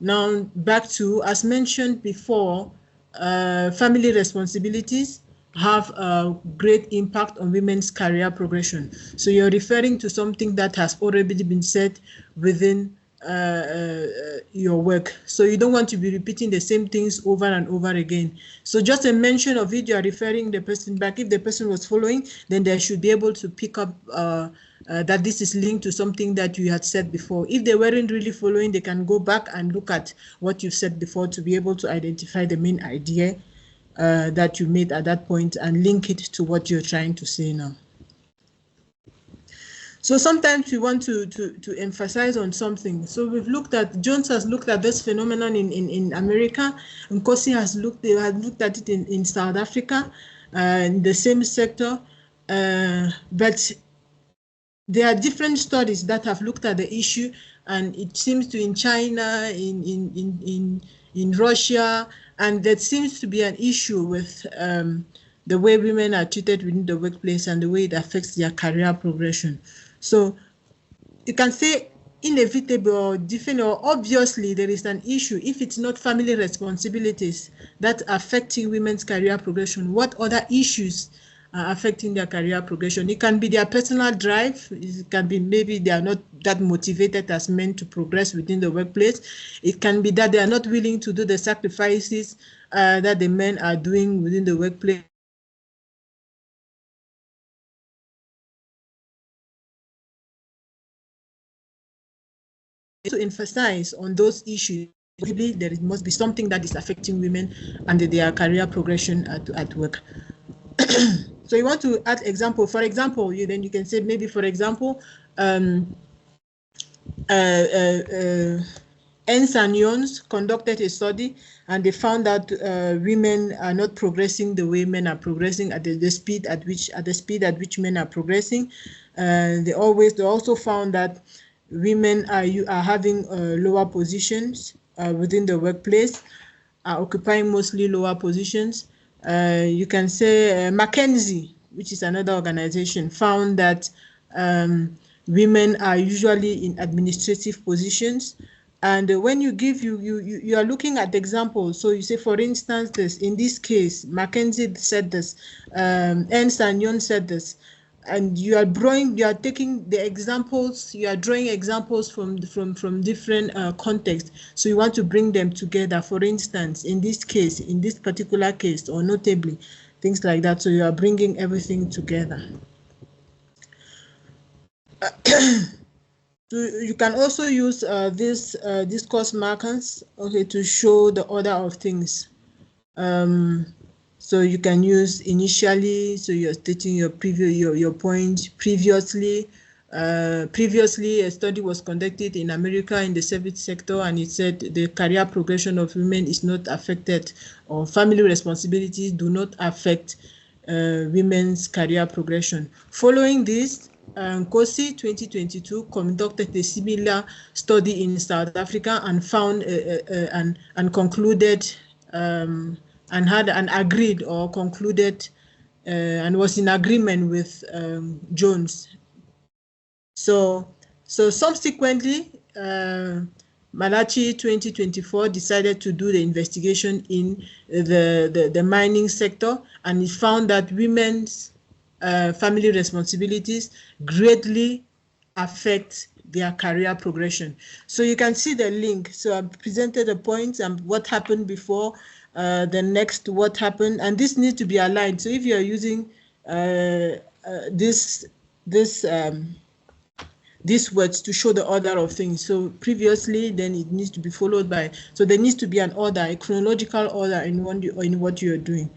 now back to, as mentioned before, family responsibilities have a great impact on women's career progression. So you're referring to something that has already been said within your work. So you don't want to be repeating the same things over and over again. So just a mention of it, you are referring the person back. If the person was following, then they should be able to pick up that this is linked to something that you had said before. If they weren't really following, they can go back and look at what you've said before to be able to identify the main idea that you made at that point and link it to what you're trying to say now. So sometimes we want to emphasize on something. So we've looked at, Jones has looked at this phenomenon in America, and Kosi has looked at it in South Africa, in the same sector, but there are different studies that have looked at the issue, and it seems to in China, in Russia, and that seems to be an issue with the way women are treated within the workplace and the way it affects their career progression. So you can say inevitable or different, or obviously there is an issue. If it's not family responsibilities that are affecting women's career progression, what other issues are affecting their career progression? It can be their personal drive. It can be maybe they are not that motivated as men to progress within the workplace. It can be that they are not willing to do the sacrifices that the men are doing within the workplace. To emphasize on those issues, really there must be something that is affecting women and their career progression at work. So you want to add example. For example, then you can say maybe, for example, Ernst and Young conducted a study, and they found that women are not progressing the way men are progressing at the speed at which men are progressing. They also found that women are having lower positions within the workplace. are occupying mostly lower positions. You can say McKinsey, which is another organization, found that women are usually in administrative positions. And when you give, you are looking at examples. So you say, for instance, this, in this case, McKinsey said this, Ernst and Young said this, and you are taking the examples, you are drawing examples from different contexts. So you want to bring them together. For instance, in this case, in this particular case, or notably, things like that. So you are bringing everything together. You can also use this discourse markers, okay, to show the order of things. So you can use initially, so you're stating your point. Previously, a study was conducted in America in the service sector, and it said the career progression of women is not affected, or family responsibilities do not affect women's career progression. Following this, Nkosi 2022 conducted a similar study in South Africa and found and concluded and had an agreed or concluded and was in agreement with Jones. So subsequently, Malachi 2024 decided to do the investigation in the mining sector, and it found that women's family responsibilities greatly affect their career progression. So you can see the link. So I presented the points and what happened before, the next what happened, and this needs to be aligned. So if you are using these words to show the order of things, so previously, then it needs to be followed by, so there needs to be an order, a chronological order in what you are doing.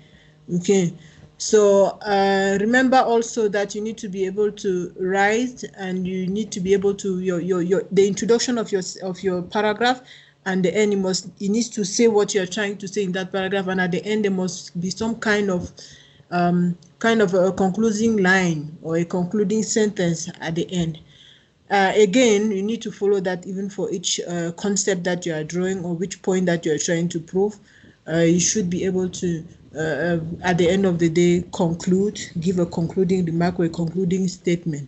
Okay. So remember also that you need to be able to write, and you need to be able to the introduction of your paragraph, and the end it needs to say what you're trying to say in that paragraph, and at the end there must be some kind of a concluding line or a concluding sentence at the end. Again, you need to follow that even for each concept that you are drawing or which point that you are trying to prove. You should be able to, at the end of the day, give a concluding remark or a concluding statement.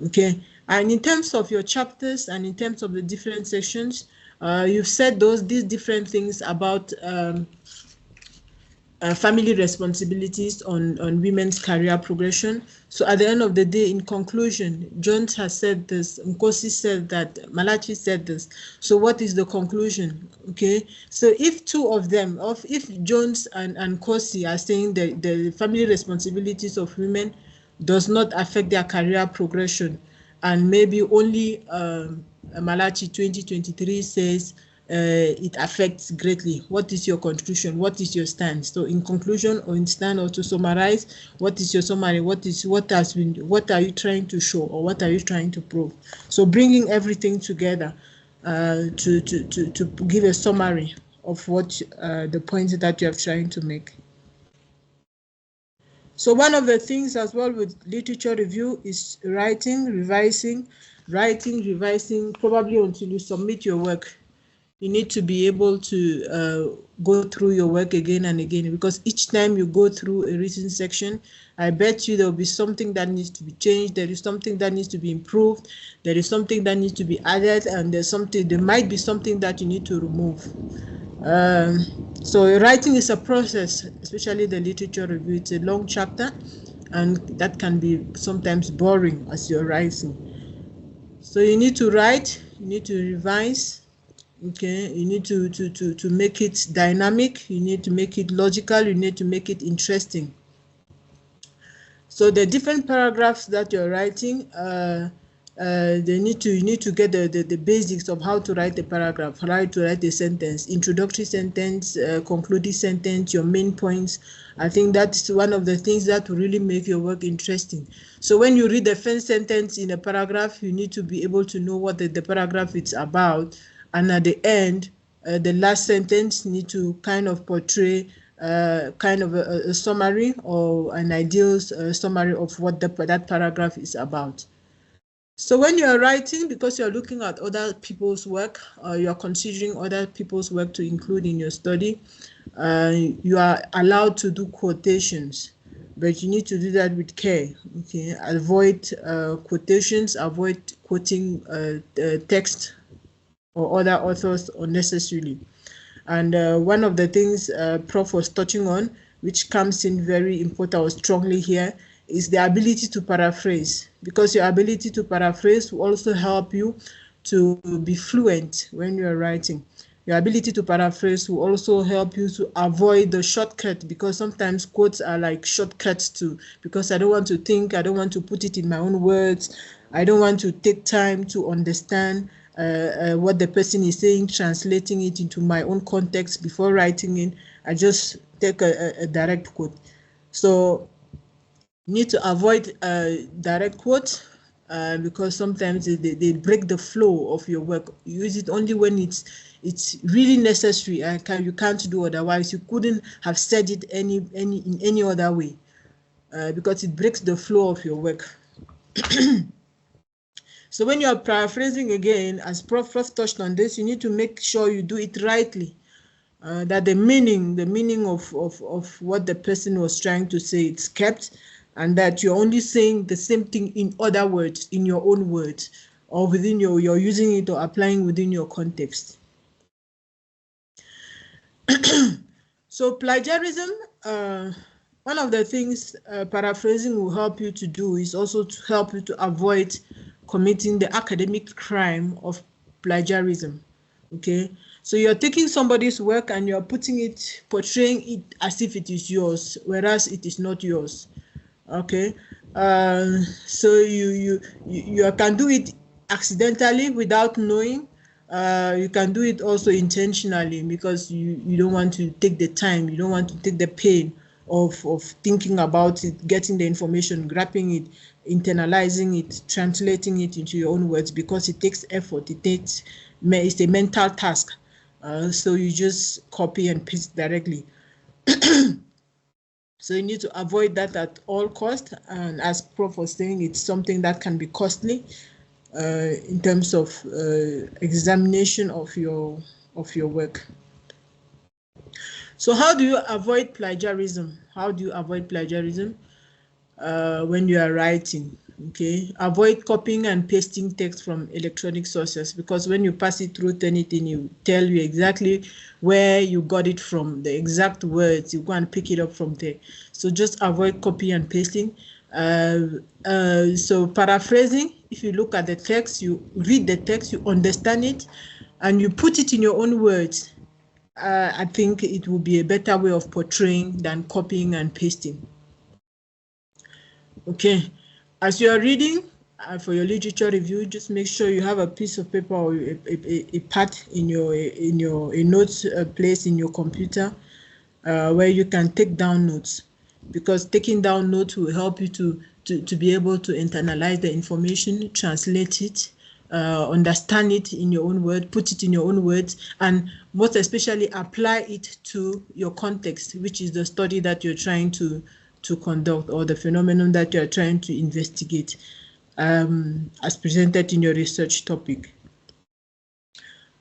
Okay. And in terms of your chapters and in terms of the different sections, you've said these different things about family responsibilities on women's career progression. So at the end of the day, in conclusion, Jones has said this, Nkosi said that, Malachi said this. So what is the conclusion? Okay, so if two of them, if Jones and Nkosi are saying that the family responsibilities of women does not affect their career progression, and maybe only Malachi 2023 says it affects greatly, what is your conclusion? What is your stand? So in conclusion or in stand, or to summarize, what is your summary? What are you trying to show, or what are you trying to prove? So bringing everything together to give a summary of what the points that you are trying to make. So one of the things as well with literature review is writing, revising, probably until you submit your work. You need to be able to go through your work again and again, because each time you go through a written section, I bet you there will be something that needs to be changed. There is something that needs to be improved. There is something that needs to be added, and there might be something that you need to remove. So writing is a process, especially the literature review. It's a long chapter, and that can be sometimes boring as you're writing. So you need to write, you need to revise. Okay, you need to make it dynamic, you need to make it logical, you need to make it interesting. So the different paragraphs that you're writing, you need to get the basics of how to write a paragraph, how to write a sentence, introductory sentence, concluding sentence, your main points. I think that's one of the things that will really make your work interesting. So when you read the first sentence in a paragraph, you need to be able to know what the paragraph is about. And at the end, the last sentence need to kind of portray kind of a summary or an ideal summary of what that paragraph is about. So when you're writing, because you're looking at other people's work, you're considering other people's work to include in your study, you are allowed to do quotations, but you need to do that with care. Okay, avoid quotations, avoid quoting text or other authors unnecessarily. And one of the things Prof was touching on, which comes in very important or strongly here, is the ability to paraphrase, because your ability to paraphrase will also help you to be fluent when you're writing. Your ability to paraphrase will also help you to avoid the shortcut, because sometimes quotes are like shortcuts too, because I don't want to think, I don't want to put it in my own words, I don't want to take time to understand what the person is saying, translating it into my own context before writing it. I just take a direct quote. So you need to avoid direct quotes because sometimes they break the flow of your work. You use it only when it's really necessary and you can't do otherwise. You couldn't have said it in any other way because it breaks the flow of your work. So when you are paraphrasing again, as Prof touched on this, you need to make sure you do it rightly. That the meaning of what the person was trying to say, it's kept, and that you're only saying the same thing in other words, in your own words, or within you're using it or applying within your context. So plagiarism, one of the things paraphrasing will help you to do is also to help you to avoid committing the academic crime of plagiarism. Okay, so you're taking somebody's work and you're portraying it as if it is yours, whereas it is not yours. Okay, so you can do it accidentally without knowing. You can do it also intentionally because you don't want to take the time, you don't want to take the pain of thinking about it, getting the information, grabbing it, internalizing it, translating it into your own words, because it takes effort, it's a mental task. So you just copy and paste directly. So you need to avoid that at all costs. And as Prof was saying, it's something that can be costly in terms of examination of your work. So how do you avoid plagiarism? How do you avoid plagiarism when you are writing? Okay, avoid copying and pasting text from electronic sources, because when you pass it through Turnitin, you tell you exactly where you got it from, the exact words. You go and pick it up from there. So just avoid copy and pasting. So paraphrasing, if you look at the text, you read the text, you understand it, and you put it in your own words. I think it will be a better way of portraying than copying and pasting. Okay, as you are reading for your literature review, just make sure you have a piece of paper or a pad in your notes place in your computer where you can take down notes, because taking down notes will help you to be able to internalize the information, translate it, understand it in your own word, put it in your own words, and most especially apply it to your context, which is the study that you're trying to conduct, or the phenomenon that you're trying to investigate, as presented in your research topic.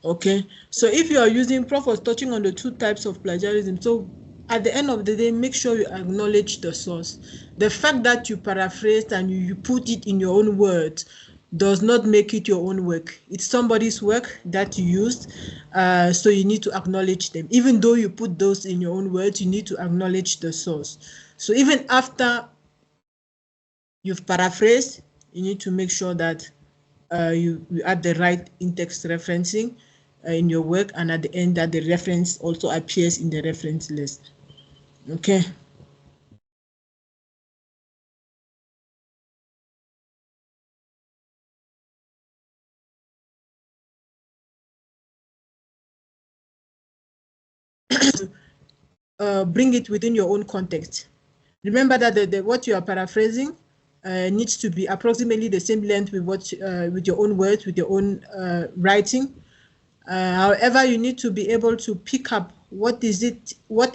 Okay, so if you are using, Prof was touching on the two types of plagiarism. So at the end of the day, make sure you acknowledge the source. The fact that you paraphrased and you put it in your own words does not make it your own work. It's somebody's work that you used, so you need to acknowledge them. Even though you put those in your own words, you need to acknowledge the source. So even after you've paraphrased, you need to make sure that you add the right in-text referencing in your work, and at the end that the reference also appears in the reference list. Okay. Bring it within your own context. Remember that what you are paraphrasing needs to be approximately the same length with with your own words, with your own writing. However, you need to be able to pick up what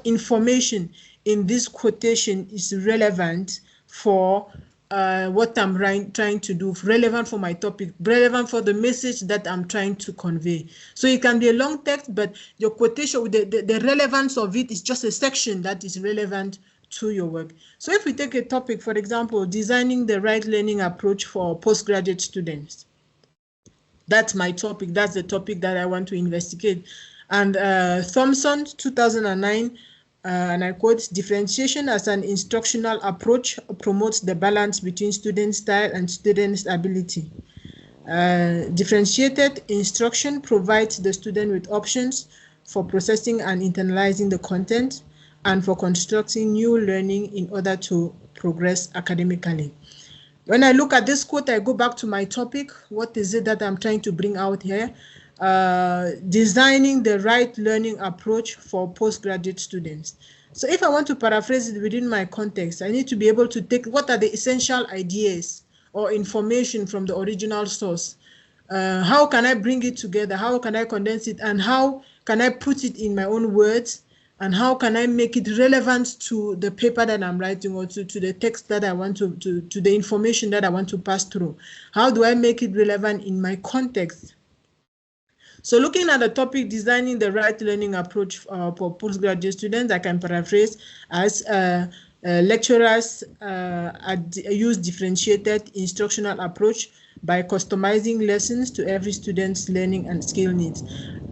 information in this quotation is relevant for what I'm trying to do, relevant for my topic, relevant for the message that I'm trying to convey. So it can be a long text, but your quotation, the relevance of it is just a section that is relevant to your work. So if we take a topic, for example, designing the right learning approach for postgraduate students, that's my topic. That's the topic that I want to investigate. And Thompson, 2009, and I quote, differentiation as an instructional approach promotes the balance between student style and student's ability. Differentiated instruction provides the student with options for processing and internalizing the content and for constructing new learning in order to progress academically. When I look at this quote, I go back to my topic. What is it that I'm trying to bring out here? Designing the right learning approach for postgraduate students. So if I want to paraphrase it within my context, I need to be able to take what are the essential ideas or information from the original source. How can I bring it together? How can I condense it? And how can I put it in my own words? And how can I make it relevant to the paper that I'm writing, or to the text that I want to the information that I want to pass through? How do I make it relevant in my context? So looking at the topic, designing the right learning approach for postgraduate students, I can paraphrase as lecturers use differentiated instructional approach by customizing lessons to every student's learning and skill needs.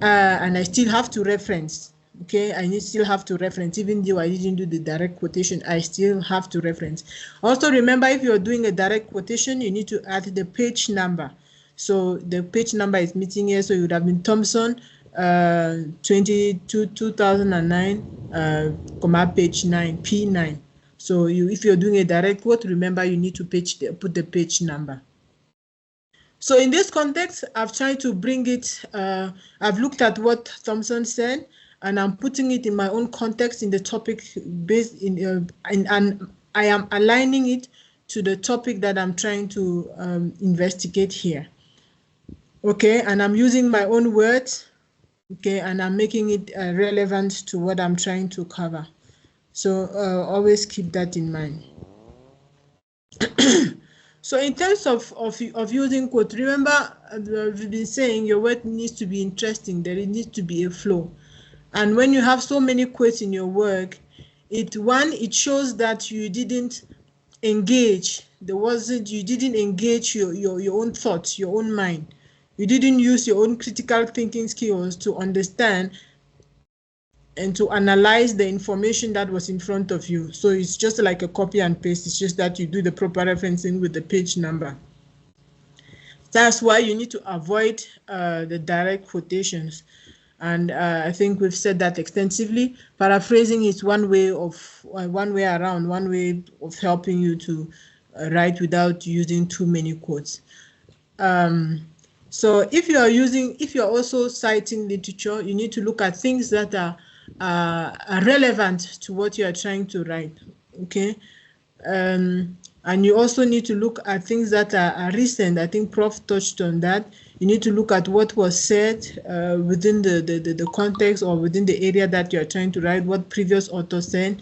And I still have to reference. Okay, I still have to reference, even though I didn't do the direct quotation, I still have to reference. Also remember, if you're doing a direct quotation, you need to add the page number. So the page number is missing here, so it would have been Thompson 2009, page 9, P9. So if you're doing a direct quote, remember you need to put the page number. So in this context, I've tried to bring it, I've looked at what Thompson said, and I'm putting it in my own context in the topic based in, and I am aligning it to the topic that I'm trying to investigate here. Okay, and I'm using my own words, okay, and I'm making it relevant to what I'm trying to cover. So always keep that in mind. So in terms of using quote, remember we've been saying your work needs to be interesting, there needs to be a flow. And when you have so many quotes in your work, it shows that you didn't engage, you didn't engage your own thoughts, your own mind. You didn't use your own critical thinking skills to understand and to analyze the information that was in front of you. So it's just like a copy and paste. It's just that you do the proper referencing with the page number. That's why you need to avoid the direct quotations. And I think we've said that extensively. Paraphrasing is one way of helping you to write without using too many quotes. So if you're also citing literature, you need to look at things that are relevant to what you are trying to write, okay? And you also need to look at things that are recent. I think Prof touched on that. You need to look at what was said within the context or within the area that you are trying to write, what previous authors said,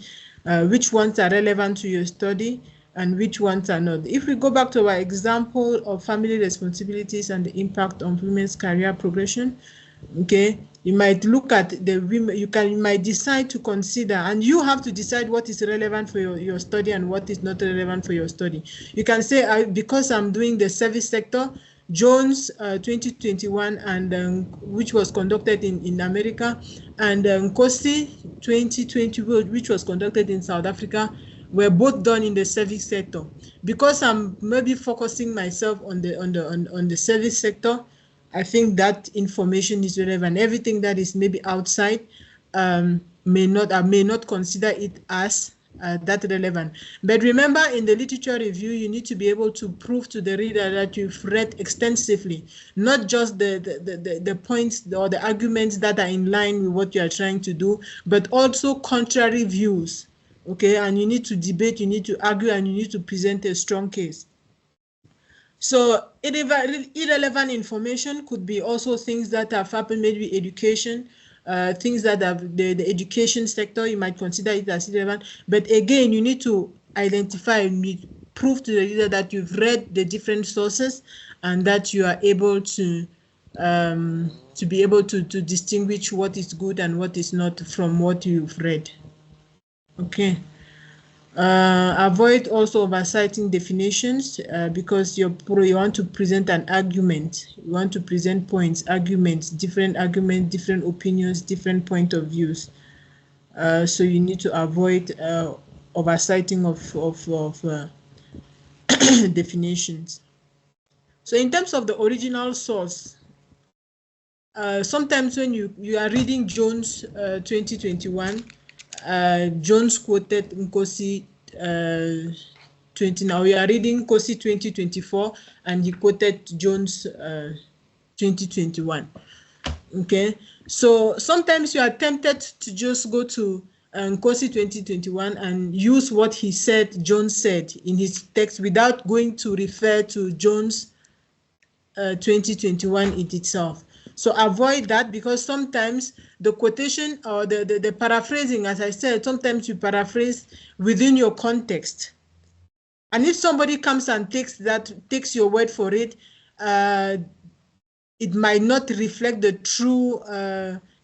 which ones are relevant to your study, and which ones are not. If we go back to our example of family responsibilities and the impact on women's career progression, okay, you might look at the women, you might decide to consider, and you have to decide what is relevant for your study and what is not relevant for your study. You can say, because I'm doing the service sector, Jones 2021, and which was conducted in America, and Kosi 2020, which was conducted in South Africa, were both done in the service sector. Because I'm maybe focusing myself on the service sector, I think that information is relevant. Everything that is maybe outside may not consider it as that relevant. But remember, in the literature review, you need to be able to prove to the reader that you've read extensively, not just the points or the arguments that are in line with what you are trying to do, but also contrary views. Okay, and you need to debate, you need to argue, and you need to present a strong case. So irrelevant information could be also things that have happened, maybe education, things that have the education sector, you might consider it as irrelevant. But again, you need to identify, prove to the reader that you've read the different sources and that you are able to be able to distinguish what is good and what is not from what you've read. Okay. Avoid also oversighting definitions because you want to present an argument. You want to present points, arguments, different opinions, different point of views. So you need to avoid oversighting of definitions. So in terms of the original source, sometimes when you are reading Jones 2021, Jones quoted Nkosi 20. Now we are reading Nkosi 2024, and he quoted Jones 2021. Okay, so sometimes you are tempted to just go to Nkosi 2021 and use what he said, Jones said in his text without going to refer to Jones 2021 it itself. So avoid that, because sometimes the quotation or the paraphrasing, as I said, sometimes you paraphrase within your context. And if somebody comes and takes your word for it, it might not reflect the true,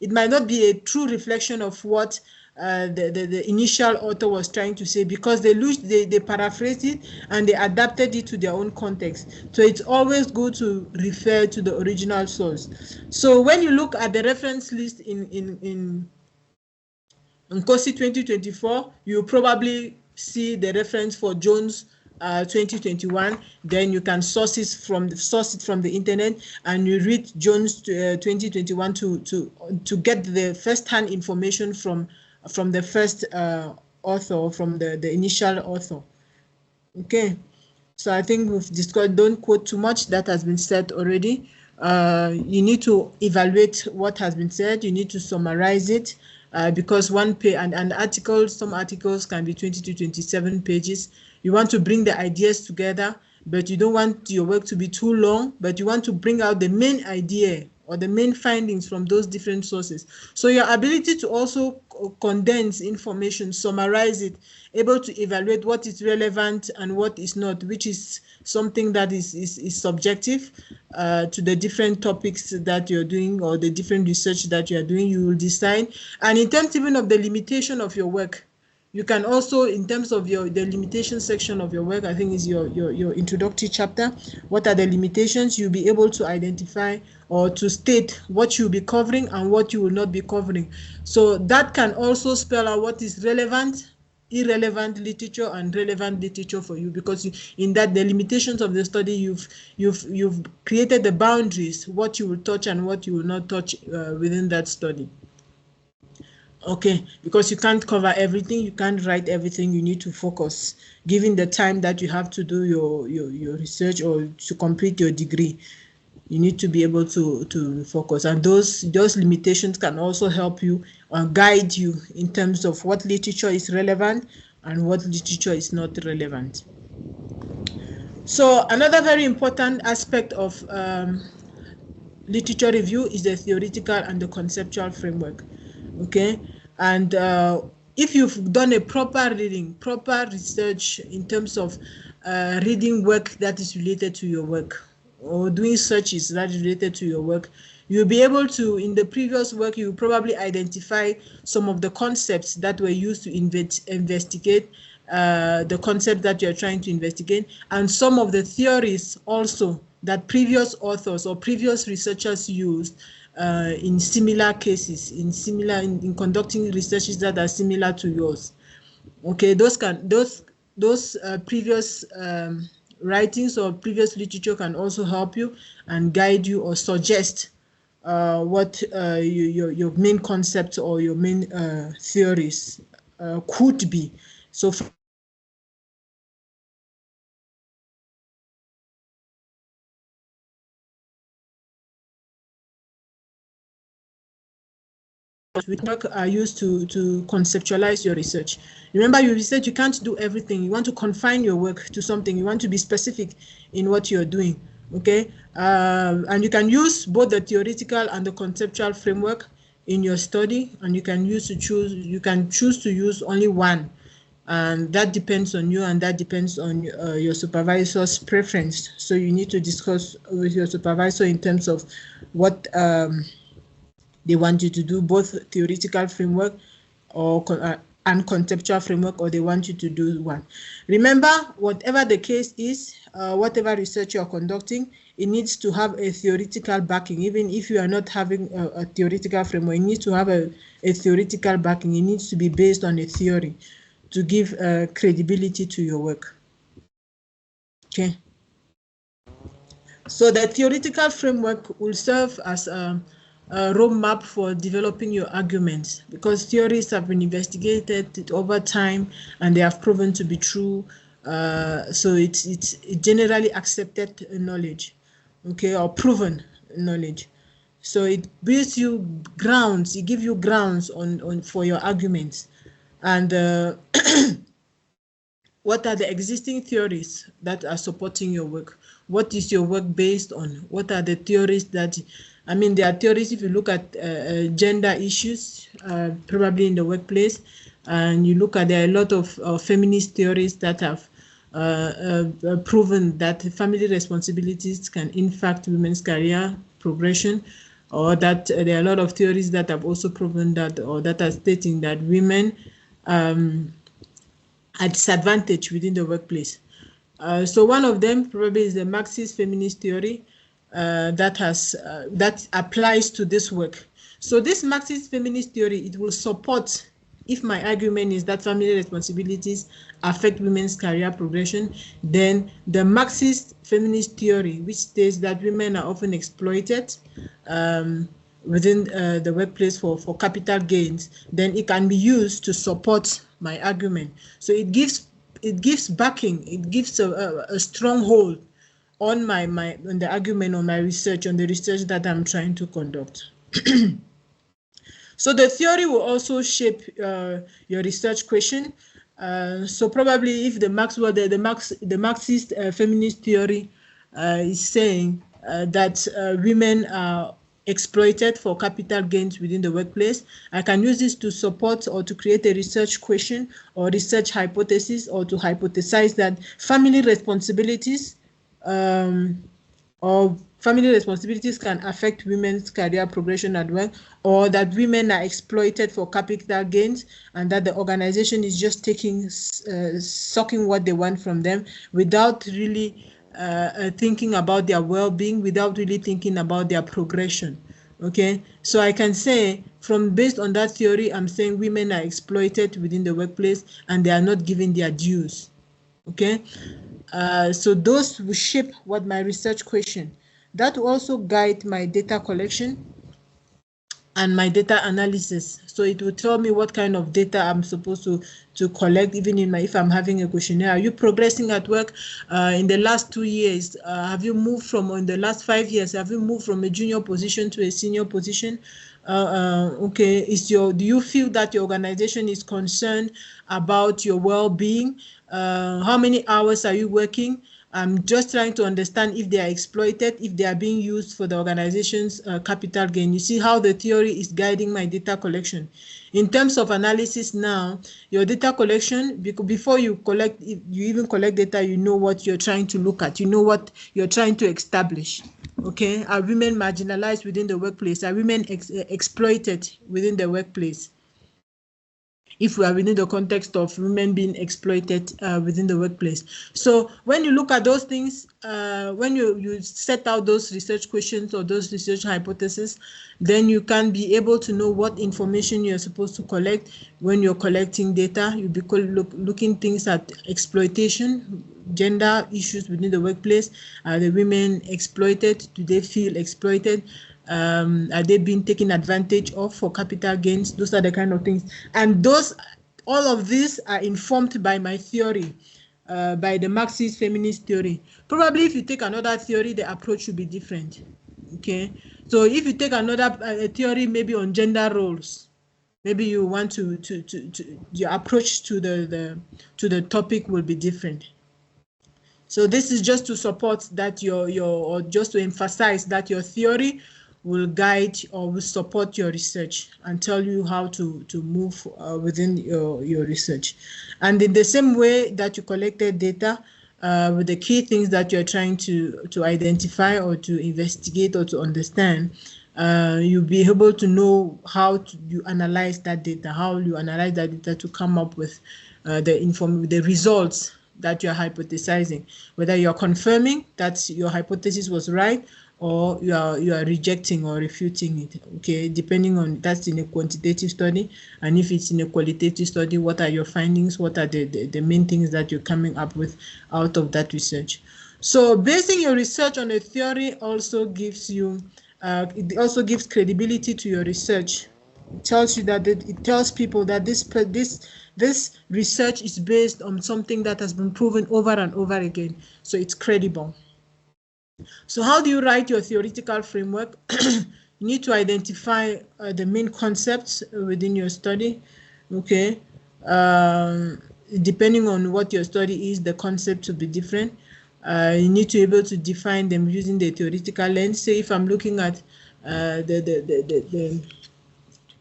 it might not be a true reflection of what the initial author was trying to say, because they paraphrased it and they adapted it to their own context. So it's always good to refer to the original source. So when you look at the reference list in Nkosi 2024, you probably see the reference for Jones 2021. Then you can source it from the internet, and you read Jones 2021 to get the first-hand information from the first author, from the initial author. Okay, so I think we've discussed, don't quote too much, that has been said already. You need to evaluate what has been said, you need to summarize it, because one page, and articles, some articles can be 20 to 27 pages. You want to bring the ideas together, but you don't want your work to be too long, but you want to bring out the main idea or the main findings from those different sources. So your ability to also condense information, summarize it, able to evaluate what is relevant and what is not, which is something that is subjective to the different topics that you're doing or the different research that you're doing, you will decide. And in terms even of the limitation of your work, you can also, in terms of the limitation section of your work, I think is your introductory chapter, what are the limitations, you'll be able to identify or to state what you'll be covering and what you will not be covering. So that can also spell out what is relevant, irrelevant literature, and relevant literature for you, because in that, the limitations of the study, you've created the boundaries, what you will touch and what you will not touch within that study. Okay, because you can't cover everything, you can't write everything, you need to focus, given the time that you have to do your research or to complete your degree. You need to be able to focus, and those limitations can also help you guide you in terms of what literature is relevant and what literature is not relevant. So another very important aspect of literature review is the theoretical and the conceptual framework. Okay, and if you've done a proper reading, proper research in terms of reading work that is related to your work, or doing searches that is related to your work, you'll be able to, in the previous work, you probably identify some of the concepts that were used to investigate the concept that you're trying to investigate, and some of the theories also that previous authors or previous researchers used in similar cases, in conducting researches that are similar to yours. Okay, those previous writings or previous literature can also help you and guide you or suggest what your main concepts or your main theories could be. So which work are used to conceptualize your research. Remember, your research, you can't do everything. You want to confine your work to something. You want to be specific in what you're doing. Okay, and you can use both the theoretical and the conceptual framework in your study, and you can choose to use only one and that depends on you, and that depends on your supervisor's preference. So you need to discuss with your supervisor in terms of what they want you to do, both theoretical framework or and conceptual framework, or they want you to do one. Remember, whatever the case is, whatever research you're conducting, it needs to have a theoretical backing. Even if you are not having a theoretical framework, it needs to have a theoretical backing. It needs to be based on a theory to give credibility to your work. Okay. So the theoretical framework will serve as a roadmap for developing your arguments, because theories have been investigated over time and they have proven to be true. So it's generally accepted knowledge, okay, or proven knowledge. So it builds you grounds, it gives you grounds on for your arguments. And what are the existing theories that are supporting your work? What is your work based on? What are the theories that, I mean, there are theories, if you look at gender issues, probably in the workplace, and you look at, there are a lot of feminist theories that have proven that family responsibilities can impact women's career progression, or that there are a lot of theories that have also proven that, or that are stating that women are disadvantaged within the workplace. So one of them probably is the Marxist feminist theory that applies to this work. So this Marxist feminist theory, it will support, if my argument is that family responsibilities affect women's career progression, then the Marxist feminist theory, which states that women are often exploited within the workplace for capital gains, then it can be used to support my argument. So it gives backing, it gives a stronghold on on the argument, on my research, on the research that I'm trying to conduct. So the theory will also shape your research question. So probably if the Marxist feminist theory is saying that women are exploited for capital gains within the workplace, I can use this to support or to create a research question or research hypothesis, or to hypothesize that family responsibilities can affect women's career progression at work, or that women are exploited for capital gains, and that the organization is just sucking what they want from them without really thinking about their well-being, without really thinking about their progression. Okay, so I can say, based on that theory, I'm saying women are exploited within the workplace and they are not given their dues. Okay, so those will shape what my research question. That will also guide my data collection and my data analysis. So it will tell me what kind of data I'm supposed to collect, even if I'm having a questionnaire. Are you progressing at work in the last 2 years? Have you moved in the last 5 years? Have you moved from a junior position to a senior position? Okay, do you feel that your organization is concerned about your well-being? How many hours are you working? I'm just trying to understand if they are exploited, if they are being used for the organization's capital gain. You see how the theory is guiding my data collection. In terms of analysis now, your data collection, before you even collect data, you know what you're trying to look at. You know what you're trying to establish. Okay, are women marginalized within the workplace? Are women exploited within the workplace? If we are within the context of women being exploited within the workplace. So when you look at those things, when you set out those research questions or those research hypotheses, then you can be able to know what information you're supposed to collect. When you're collecting data, you'll be looking things at exploitation, gender issues within the workplace. Are the women exploited? Do they feel exploited? Are they being taken advantage of for capital gains? Those are the kind of things. And all of these are informed by my theory, by the Marxist feminist theory. Probably if you take another theory, the approach will be different. Okay, so if you take another theory, maybe on gender roles, maybe you want your approach to the topic will be different. So this is just to support that or just to emphasize that your theory will guide or will support your research and tell you how to move within your research. And in the same way that you collected data, with the key things that you're trying to identify or to investigate or to understand, you'll be able to know how you analyze that data, to come up with the results that you're hypothesizing, whether you're confirming that your hypothesis was right or you are rejecting or refuting it, okay, depending on, that's in a quantitative study. And if it's in a qualitative study, what are your findings, what are the main things that you're coming up with out of that research. So basing your research on a theory also gives you it also gives credibility to your research. It tells you that it tells people that this research is based on something that has been proven over and over again, so it's credible. So how do you write your theoretical framework? You need to identify the main concepts within your study, okay? Depending on what your study is, the concept will be different. You need to be able to define them using the theoretical lens. Say if I'm looking at the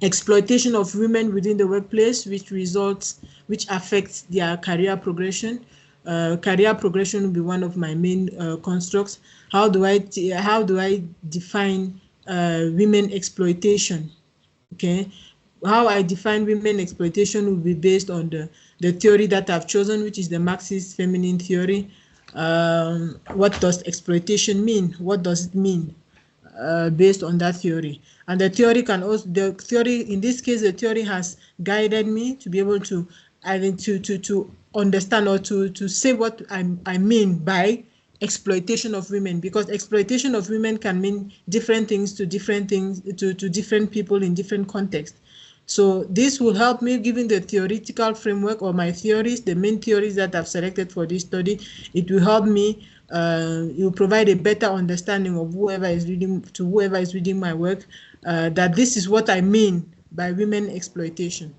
exploitation of women within the workplace, which affects their career progression. Career progression will be one of my main constructs. How do I define women exploitation? Okay, how I define women exploitation will be based on the theory that I've chosen, which is the Marxist feminine theory. What does exploitation mean? What does it mean? Based on that theory. And the theory can also, in this case, the theory has guided me to be able to understand or to say what I mean by exploitation of women, because exploitation of women can mean different things to different people in different contexts. So this will help me, given the theoretical framework or my theories, the main theories that I've selected for this study. It will help me, it will provide a better understanding of whoever is reading my work, that this is what I mean by women exploitation.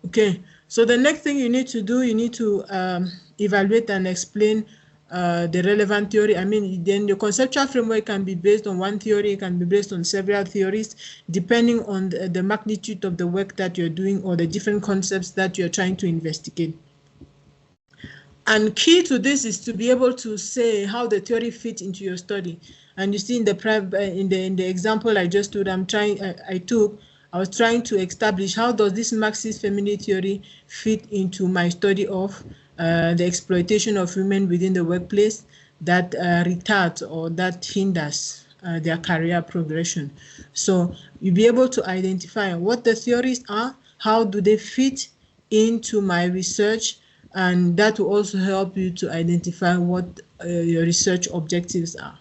Okay, so the next thing you need to do, you need to evaluate and explain the relevant theory. I mean, then the conceptual framework can be based on one theory, it can be based on several theories, depending on the magnitude of the work that you're doing or the different concepts that you're trying to investigate. And key to this is to be able to say how the theory fits into your study. And you see in the example I just took, I was trying to establish how does this Marxist feminine theory fit into my study of the exploitation of women within the workplace that retards or that hinders their career progression. So you'll be able to identify what the theories are, how do they fit into my research, and that will also help you to identify what your research objectives are.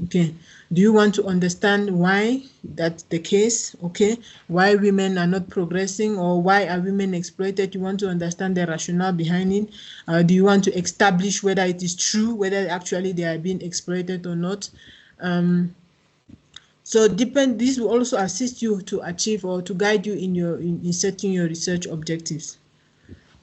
Okay, do you want to understand why that's the case? Okay, why women are not progressing, or why are women exploited? You want to understand the rationale behind it. Do you want to establish whether it is true, whether actually they are being exploited or not? So this will also assist you to achieve or to guide you in setting your research objectives.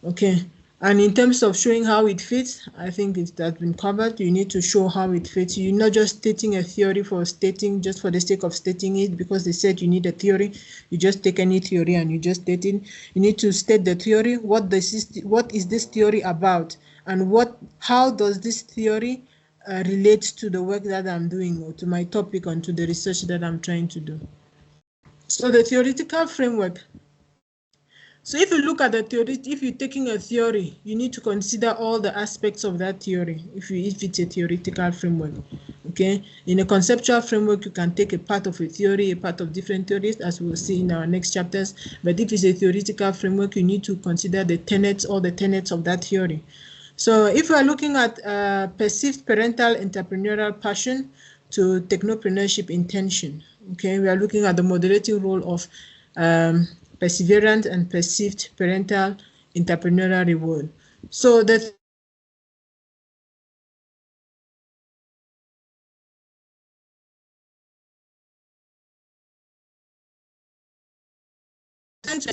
Okay. And in terms of showing how it fits, I think that's been covered. You need to show how it fits. You're not just stating a theory just for the sake of stating it because they said you need a theory. You just take any theory and you just state it. You need to state the theory. What is this theory about? And how does this theory relate to the work that I'm doing, or to my topic, and to the research that I'm trying to do? So the theoretical framework. So if you look at the theory, if you're taking a theory, you need to consider all the aspects of that theory, if it's a theoretical framework, okay? In a conceptual framework, you can take a part of a theory, a part of different theories, as we'll see in our next chapters. But if it's a theoretical framework, you need to consider all the tenets of that theory. So if we are looking at perceived parental entrepreneurial passion to technopreneurship intention, okay? We are looking at the moderating role of perseverant and perceived parental entrepreneurial reward. So that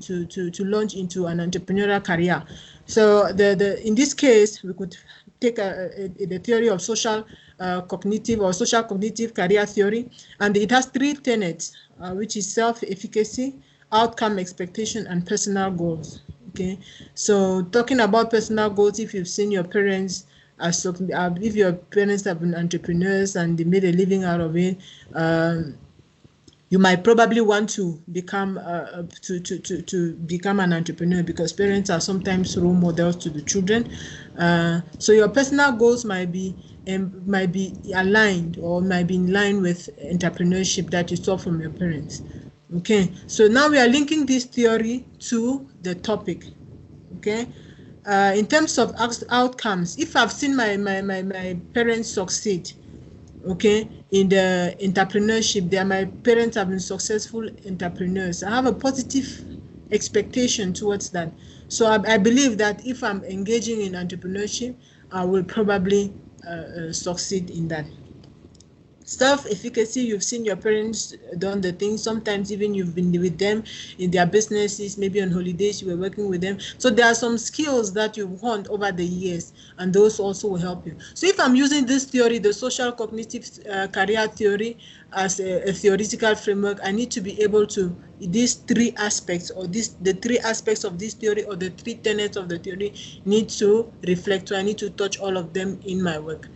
to launch into an entrepreneurial career. So in this case, we could take the theory of social cognitive or social cognitive career theory, and it has 3 tenets, which is self-efficacy, outcome expectation, and personal goals. Okay, so talking about personal goals, if you've seen your parents if your parents have been entrepreneurs and they made a living out of it, you might probably want to become become an entrepreneur, because parents are sometimes role models to the children. So your personal goals might be aligned or might be in line with entrepreneurship that you saw from your parents. Okay, so now we are linking this theory to the topic. Okay, in terms of outcomes, if I've seen my parents succeed, okay, in the entrepreneurship, my parents have been successful entrepreneurs, I have a positive expectation towards that. So I believe that if I'm engaging in entrepreneurship, I will probably succeed in that. Self-efficacy, you've seen your parents done the things. Sometimes even you've been with them in their businesses, maybe on holidays you were working with them. So there are some skills that you've honed over the years, and those also will help you. So if I'm using this theory, the social cognitive career theory, as a theoretical framework, I need to be able to, these 3 aspects, or the 3 aspects of this theory, or the 3 tenets of the theory need to reflect. So I need to touch all of them in my work.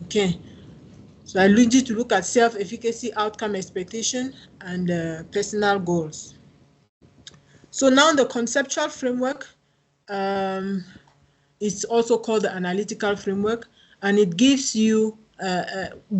Okay. So I need you to look at self-efficacy, outcome expectation, and personal goals. So now the conceptual framework is also called the analytical framework, and it gives you,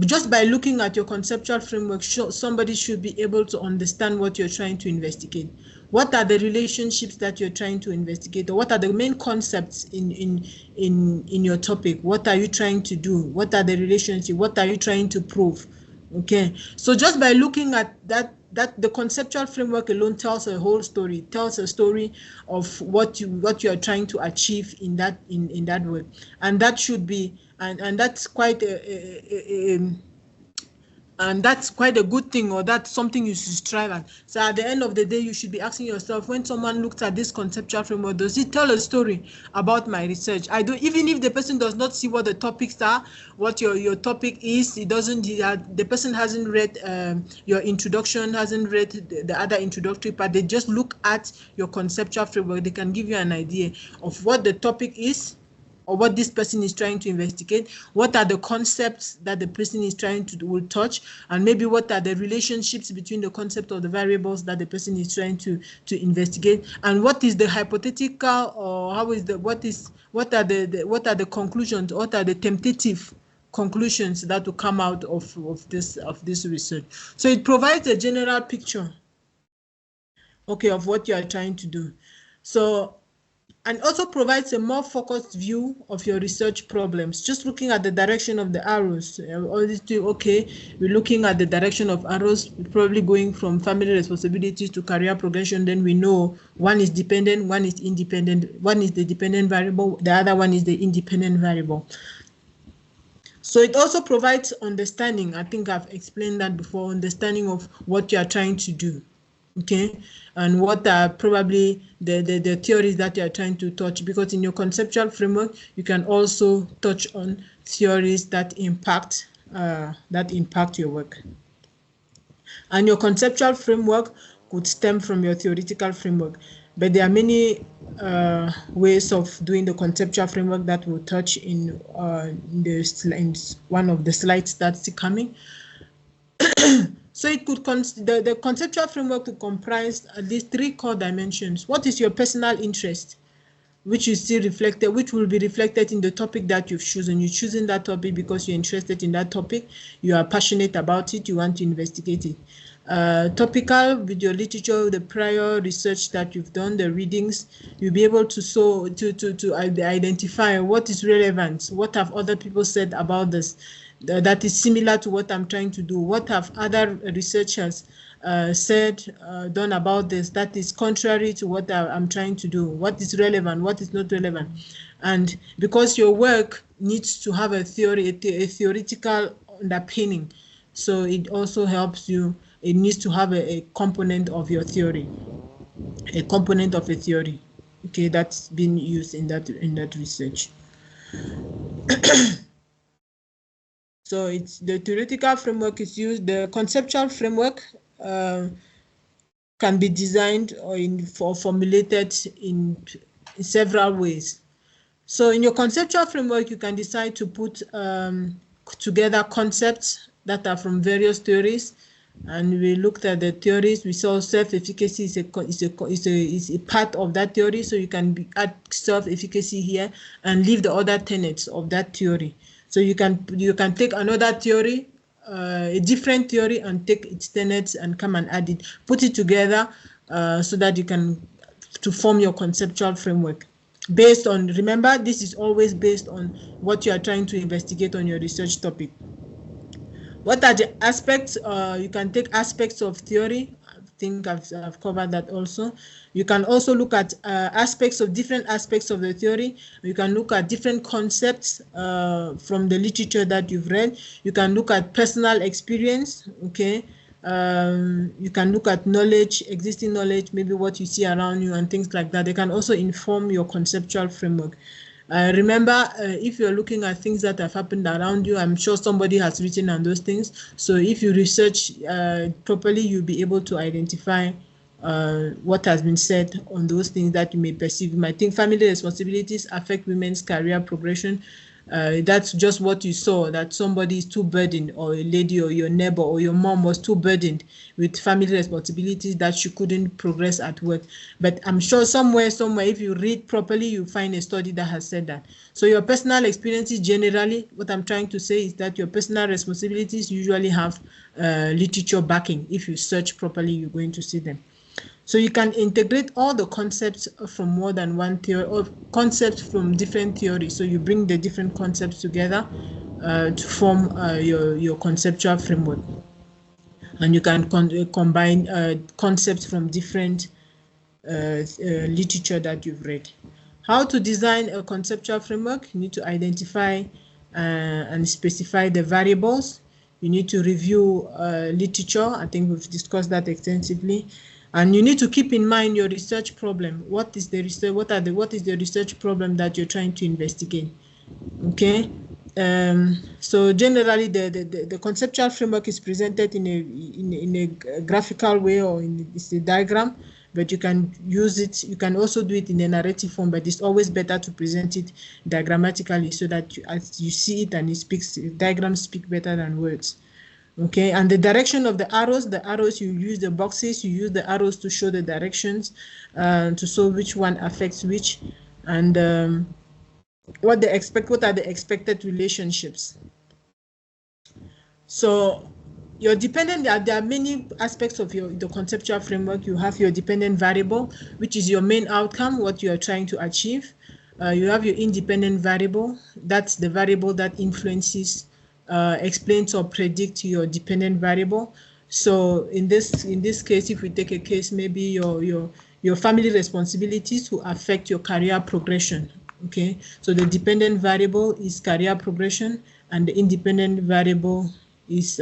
just by looking at your conceptual framework, somebody should be able to understand what you're trying to investigate. What are the relationships that you're trying to investigate, or what are the main concepts in your topic? What are you trying to do? What are the relationships? What are you trying to prove? Okay, so just by looking at that the conceptual framework alone tells a whole story, tells a story of what you are trying to achieve in that work, and that should be, and that's quite and that's quite a good thing, or that's something you should strive at. So at the end of the day, you should be asking yourself, when someone looks at this conceptual framework, does it tell a story about my research? Even if the person does not see what the topics are, what your topic is, the person hasn't read your introduction, hasn't read the other introductory part, they just look at your conceptual framework, they can give you an idea of what the topic is, or what this person is trying to investigate, what are the concepts that the person is trying to will touch, and maybe what are the relationships between the concept of the variables that the person is trying to investigate, and what is the hypothetical, or what are the conclusions, what are the tentative conclusions that will come out of this research. So it provides a general picture, okay, of what you are trying to do. So, and also provides a more focused view of your research problems. Just looking at the direction of the arrows, okay, we're looking at the direction of arrows, probably going from family responsibilities to career progression. Then we know one is dependent, one is independent, one is the dependent variable, the other one is the independent variable. So it also provides understanding, I think I've explained that before, understanding of what you are trying to do. Okay, and what are probably the theories that you are trying to touch, because in your conceptual framework you can also touch on theories that impact your work. And your conceptual framework could stem from your theoretical framework, but there are many ways of doing the conceptual framework that we'll touch in one of the slides that's coming. So it could the conceptual framework could comprise at least 3 core dimensions. What is your personal interest, which will be reflected in the topic that you've chosen. You're choosing that topic because you're interested in that topic, you are passionate about it, you want to investigate it. Topical, with your literature, the prior research that you've done, the readings, you'll be able to identify what is relevant, what have other people said about this that is similar to what I'm trying to do, what have other researchers done about this that is contrary to what I'm trying to do, what is relevant, what is not relevant. And because your work needs to have a theoretical underpinning, so it also helps you, it needs to have a component of your theory, a component of a theory, okay, that's been used in that research. So it's the theoretical framework is used. The conceptual framework can be designed or formulated in several ways. So in your conceptual framework, you can decide to put together concepts that are from various theories. And we looked at the theories. We saw self-efficacy is a part of that theory. So you can add self-efficacy here and leave the other tenets of that theory. So you can take another theory, a different theory, and take its tenets and come and add it, put it together so that you can to form your conceptual framework. Based on, remember, this is always based on what you are trying to investigate on your research topic. What are the aspects? You can take aspects of theory. I think I've covered that also. You can also look at different aspects of the theory. You can look at different concepts from the literature that you've read. You can look at personal experience, okay? You can look at knowledge, existing knowledge, maybe what you see around you and things like that. They can also inform your conceptual framework. Remember, if you're looking at things that have happened around you, I'm sure somebody has written on those things. So if you research properly, you'll be able to identify what has been said on those things that you may perceive. You might think family responsibilities affect women's career progression. That's just what you saw, that somebody is too burdened, or a lady or your neighbor or your mom was too burdened with family responsibilities that she couldn't progress at work. But I'm sure somewhere, if you read properly, you find a study that has said that. So your personal experiences, generally, what I'm trying to say is that your personal responsibilities usually have literature backing. If you search properly, you're going to see them. So you can integrate all the concepts from more than one theory, or concepts from different theories. So you bring the different concepts together to form your conceptual framework. And you can combine concepts from different literature that you've read. How to design a conceptual framework? You need to identify and specify the variables. You need to review literature. I think we've discussed that extensively. And you need to keep in mind your research problem. What is the research? What is the research problem that you're trying to investigate? Okay. So generally, the conceptual framework is presented in a graphical way, or it's a diagram, but you can use it. You can also do it in a narrative form, but it's always better to present it diagrammatically so that as you see it and it speaks, diagrams speak better than words. Okay, and the direction of the arrows, you use the boxes, you use the arrows to show the directions, to show which one affects which, and what are the expected relationships. So your dependent, there are many aspects of the conceptual framework. You have your dependent variable, which is your main outcome, what you are trying to achieve. You have your independent variable. That's the variable that influences, explains or predicts your dependent variable. So in this case, if we take a case, maybe your family responsibilities will affect your career progression. Okay, so the dependent variable is career progression, and the independent variable is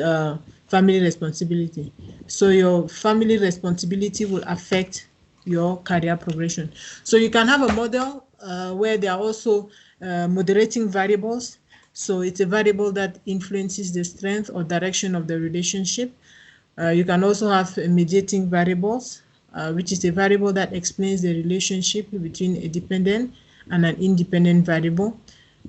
family responsibility. So your family responsibility will affect your career progression. So you can have a model where there are also moderating variables. So it's a variable that influences the strength or direction of the relationship. You can also have mediating variables, which is a variable that explains the relationship between a dependent and an independent variable,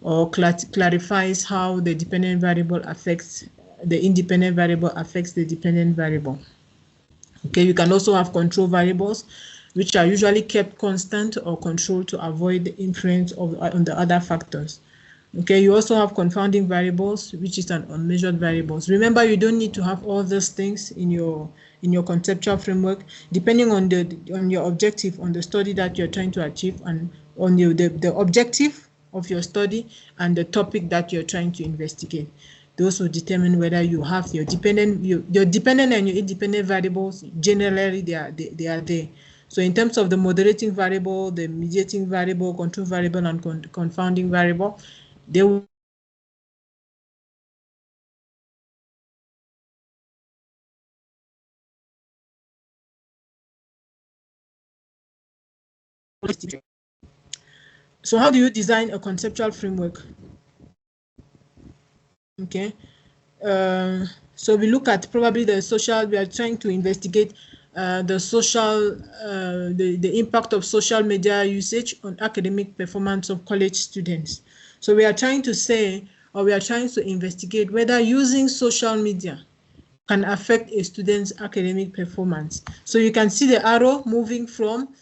or clarifies how the dependent variable affects the independent variable affects the dependent variable. Okay, you can also have control variables, which are usually kept constant or controlled to avoid the influence on the other factors. Okay, you also have confounding variables, which is an unmeasured variables. Remember, you don't need to have all those things in your conceptual framework, depending on your objective, on the study that you're trying to achieve, and on the objective of your study and the topic that you're trying to investigate. Those will determine whether you have your dependent and your independent variables. Generally, they are there. So in terms of the moderating variable, the mediating variable, control variable, and confounding variable, they will So how do you design a conceptual framework? Okay. So we look at probably the social, we are trying to investigate the social, the impact of social media usage on academic performance of college students. So we are trying to say, or we are trying to investigate whether using social media can affect a student's academic performance. So you can see the arrow moving from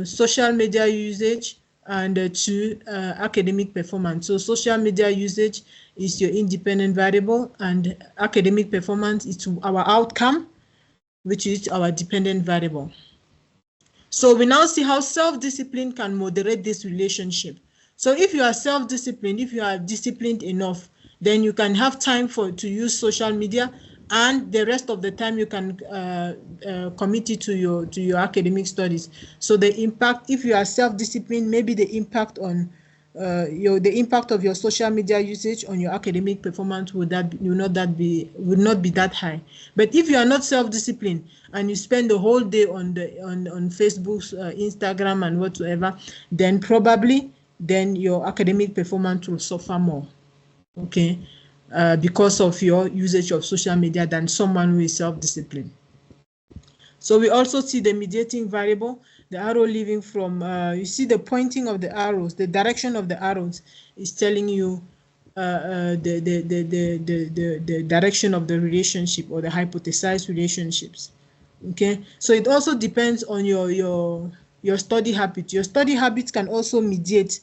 social media usage and to academic performance. So social media usage is your independent variable, and academic performance is our outcome, which is our dependent variable. So we now see how self-discipline can moderate this relationship. So if you are self-disciplined, if you are disciplined enough, then you can have time to use social media, and the rest of the time you can commit it to your academic studies. So the impact, if you are self-disciplined, maybe the impact on the impact of your social media usage on your academic performance would not be that high. But if you are not self-disciplined and you spend the whole day on Facebook, Instagram, and whatsoever, then probably your academic performance will suffer more. Okay, because of your usage of social media than someone who is self-disciplined. So we also see the mediating variable, the arrow leaving from, you see the pointing of the arrows, the direction of the arrows is telling you the direction of the relationship or the hypothesized relationships. Okay, so it also depends on your study habit. Your study habits can also mediate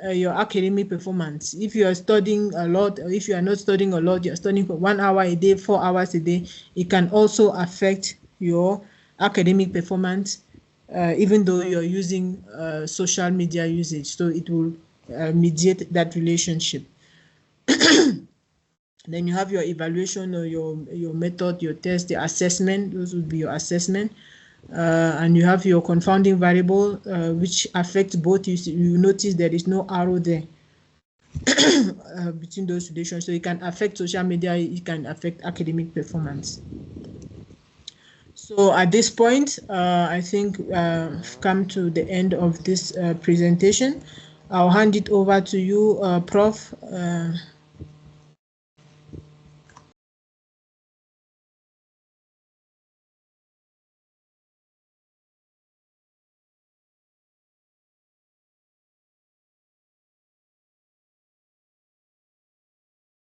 your academic performance. If you are studying a lot, or if you are not studying a lot, you're studying for 1 hour a day, 4 hours a day, it can also affect your academic performance, even though you're using social media usage. So it will mediate that relationship. Then you have your evaluation, or your method, your test, the assessment. Those would be your assessment. And you have your confounding variable, which affects both. You notice there is no arrow there between those relations. So it can affect social media, it can affect academic performance. So at this point, I think I've come to the end of this presentation. I'll hand it over to you, Prof.